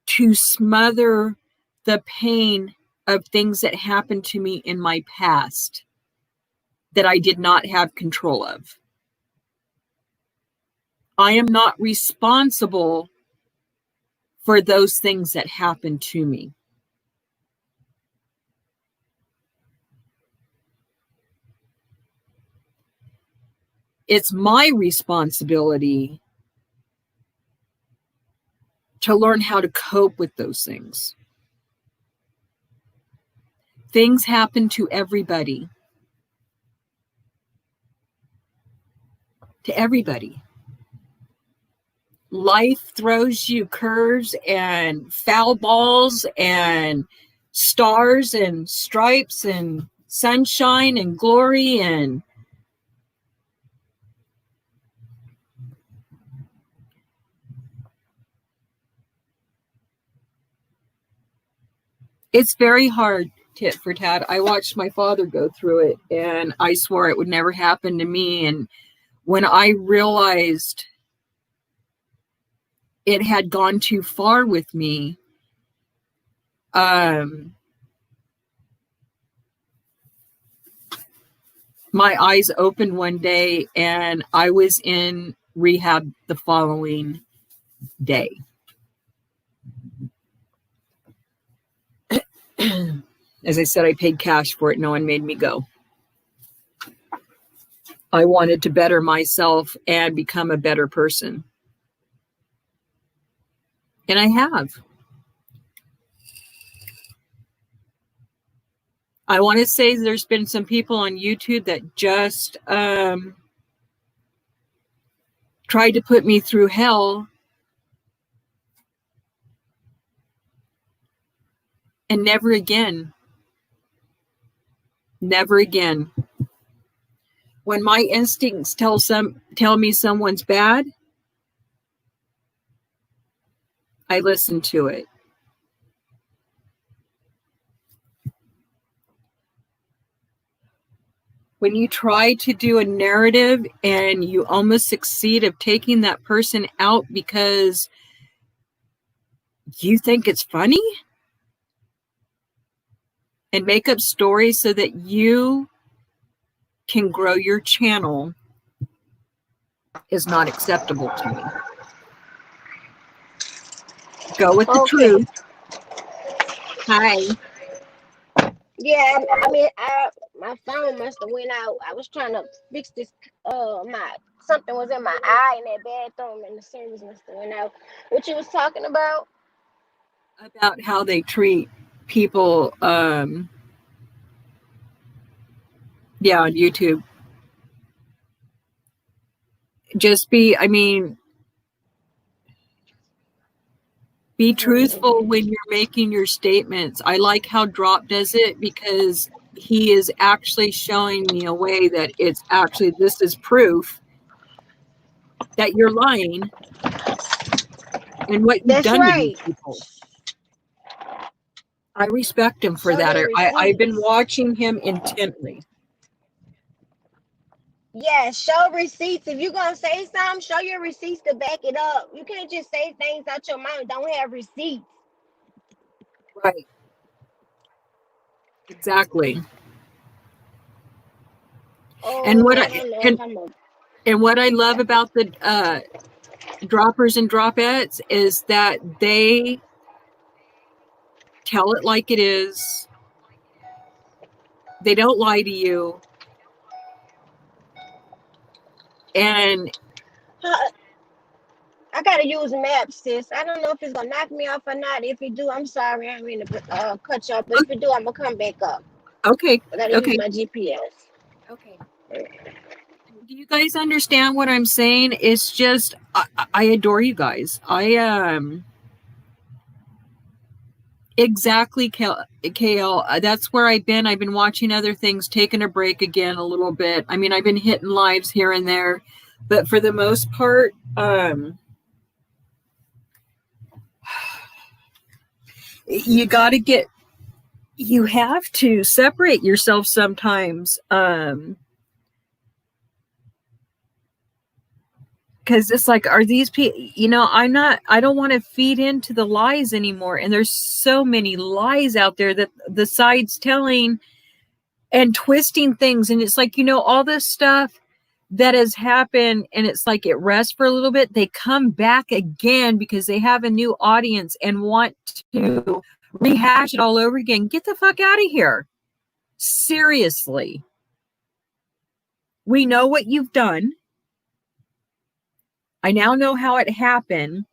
to smother the pain of things that happened to me in my past that I did not have control of. I am not responsible for those things that happened to me. It's my responsibility to learn how to cope with those things. Things happen to everybody. To everybody. Life throws you curves and foul balls and stars and stripes and sunshine and glory, and it's very hard, tit for tat. I watched my father go through it, and I swore it would never happen to me. And when I realized it had gone too far with me, my eyes opened one day, and I was in rehab the following day. As I said, I paid cash for it. No one made me go. I wanted to better myself and become a better person. And I have. I want to say there's been some people on YouTube that just tried to put me through hell. And never again. Never again. When my instincts tell me someone's bad, I listen to it. When you try to do a narrative and you almost succeed of taking that person out because you think it's funny, and make up stories so that you can grow your channel, is not acceptable to me. Go with the truth. Hi. Yeah, I mean, my phone must have went out. I was trying to fix this. Something was in my eye in that bathroom, and the service must have went out. What you was talking about? About how they treat people. On YouTube. Be truthful when you're making your statements. I like how Drop does it, because he is actually showing me a way that this is proof that you're lying and what you've done to these people. I respect him for that. I've been watching him intently. Yeah, show receipts. If you're going to say something, show your receipts to back it up. You can't just say things out your mouth and don't have receipts. Right. Exactly. And what I love about the droppers and dropettes is that they tell it like it is. They don't lie to you. And I gotta use maps, sis. I don't know if it's gonna knock me off or not. If it do, I'm sorry. I mean to cut you off, but if it do, I'm gonna come back up. Okay. I gotta use my GPS. Okay. Do you guys understand what I'm saying? It's just I adore you guys. Exactly, KL. That's where I've been. I've been watching other things, taking a break again a little bit. I mean, I've been hitting lives here and there, but for the most part, you got to get. You have to separate yourself sometimes. Because it's like, are these people, I don't want to feed into the lies anymore. And there's so many lies out there that the side's telling and twisting things. And it's like, all this stuff that has happened, and it's like it rests for a little bit. They come back again because they have a new audience and want to rehash it all over again. Get the fuck out of here. Seriously. We know what you've done. I now know how it happened.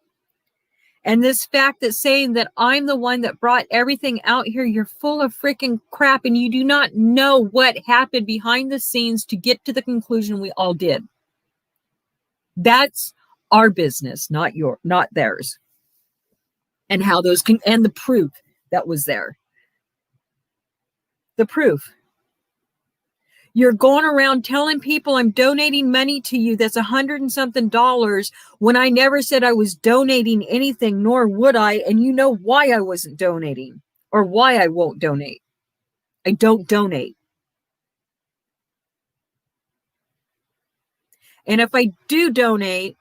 And this fact that saying that I'm the one that brought everything out here, you're full of freaking crap, and you do not know what happened behind the scenes to get to the conclusion we all did. That's our business, not theirs. And how those and the proof that was there. The proof. You're going around telling people I'm donating money to you that's $100 and something when I never said I was donating anything, nor would I. And you know why I wasn't donating or why I won't donate. I don't donate. And if I do donate,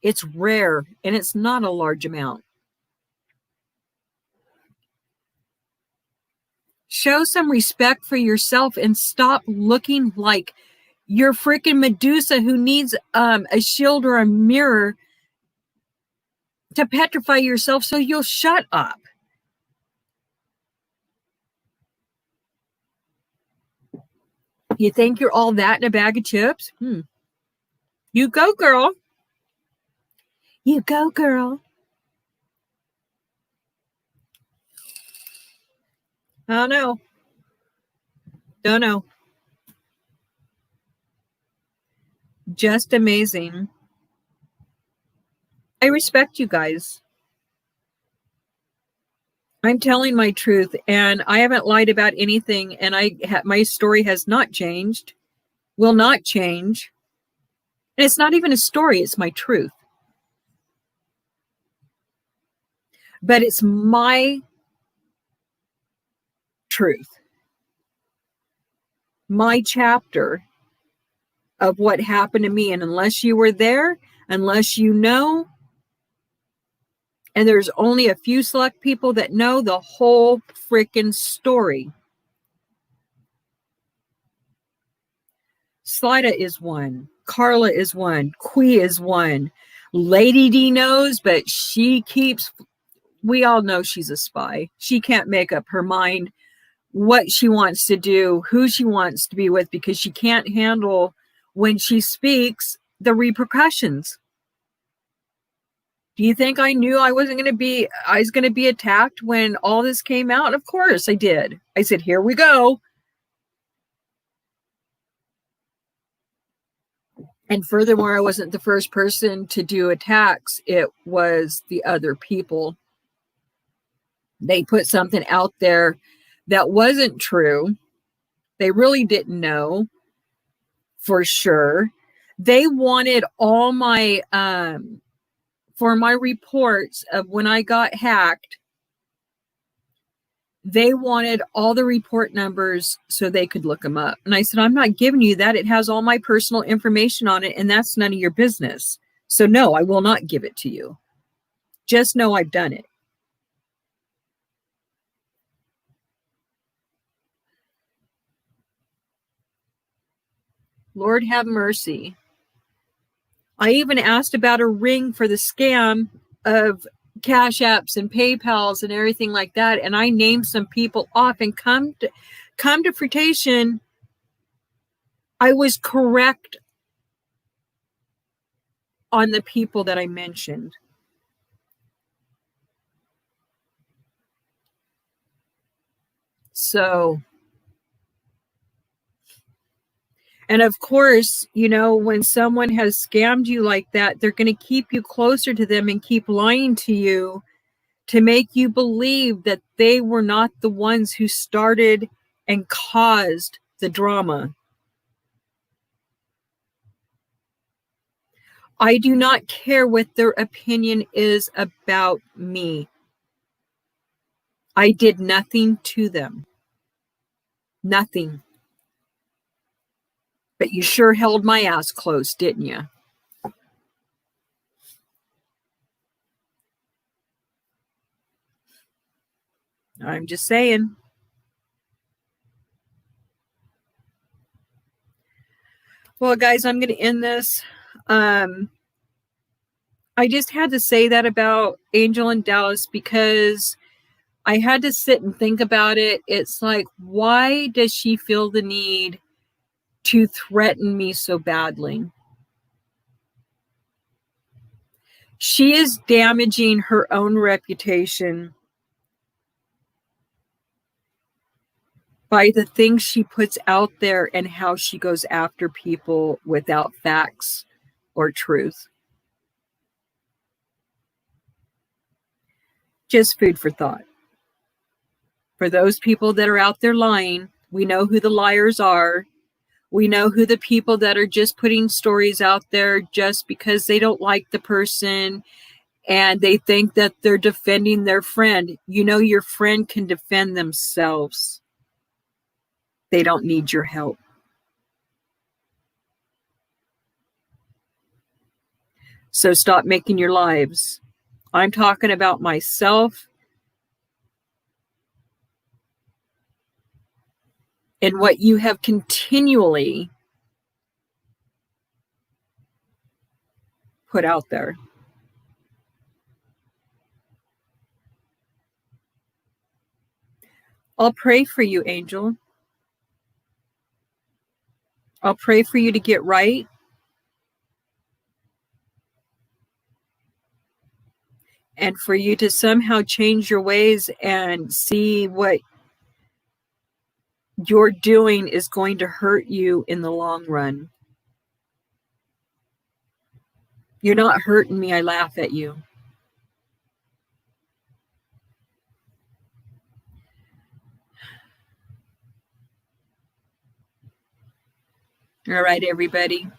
it's rare and it's not a large amount. Show some respect for yourself and stop looking like you're freaking Medusa who needs a shield or a mirror to petrify yourself so you'll shut up. You think you're all that in a bag of chips? You go, girl. You go, girl. I don't know. Don't know. Just amazing. I respect you guys. I'm telling my truth, and I haven't lied about anything, and my story has not changed, will not change. And it's not even a story, it's my truth. But it's my truth. My chapter of what happened to me. And unless you were there, unless you know, and there's only a few select people that know the whole freaking story. Slida is one. Carla is one. Qui is one. Lady D knows, but we all know she's a spy. She can't make up her mind what she wants to do, who she wants to be with, because she can't handle when she speaks the repercussions. Do you think I knew I was going to be attacked when all this came out? Of course I did. I said, here we go. And furthermore, I wasn't the first person to do attacks. It was the other people. They put something out there that wasn't true. They really didn't know for sure. They wanted all my, for my reports of when I got hacked, they wanted all the report numbers so they could look them up. And I said, I'm not giving you that. It has all my personal information on it, and that's none of your business. So no, I will not give it to you. Just know I've done it. Lord have mercy. I even asked about a ring for the scam of Cash Apps and PayPals and everything like that. And I named some people off, and come to fruition, I was correct on the people that I mentioned. So, And of course, when someone has scammed you like that, they're going to keep you closer to them and keep lying to you to make you believe that they were not the ones who started and caused the drama. I do not care what their opinion is about me. I did nothing to them. Nothing. But you sure held my ass close, didn't you? I'm just saying. Well, guys, I'm going to end this. I just had to say that about Angel in Dallas because I had to sit and think about it. It's like, why does she feel the need to threaten me so badly? She is damaging her own reputation by the things she puts out there and how she goes after people without facts or truth. Just food for thought. For those people that are out there lying, we know who the liars are. We know who the people that are just putting stories out there just because they don't like the person and they think that they're defending their friend. Your friend can defend themselves. They don't need your help. So stop making your lives. I'm talking about myself and what you have continually put out there. I'll pray for you, Angel. I'll pray for you to get right. And for you to somehow change your ways and see what you're doing is going to hurt you in the long run. You're not hurting me. I laugh at you. All right, everybody.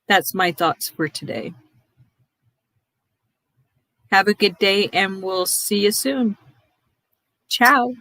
That's my thoughts for today. Have a good day, and we'll see you soon. Ciao.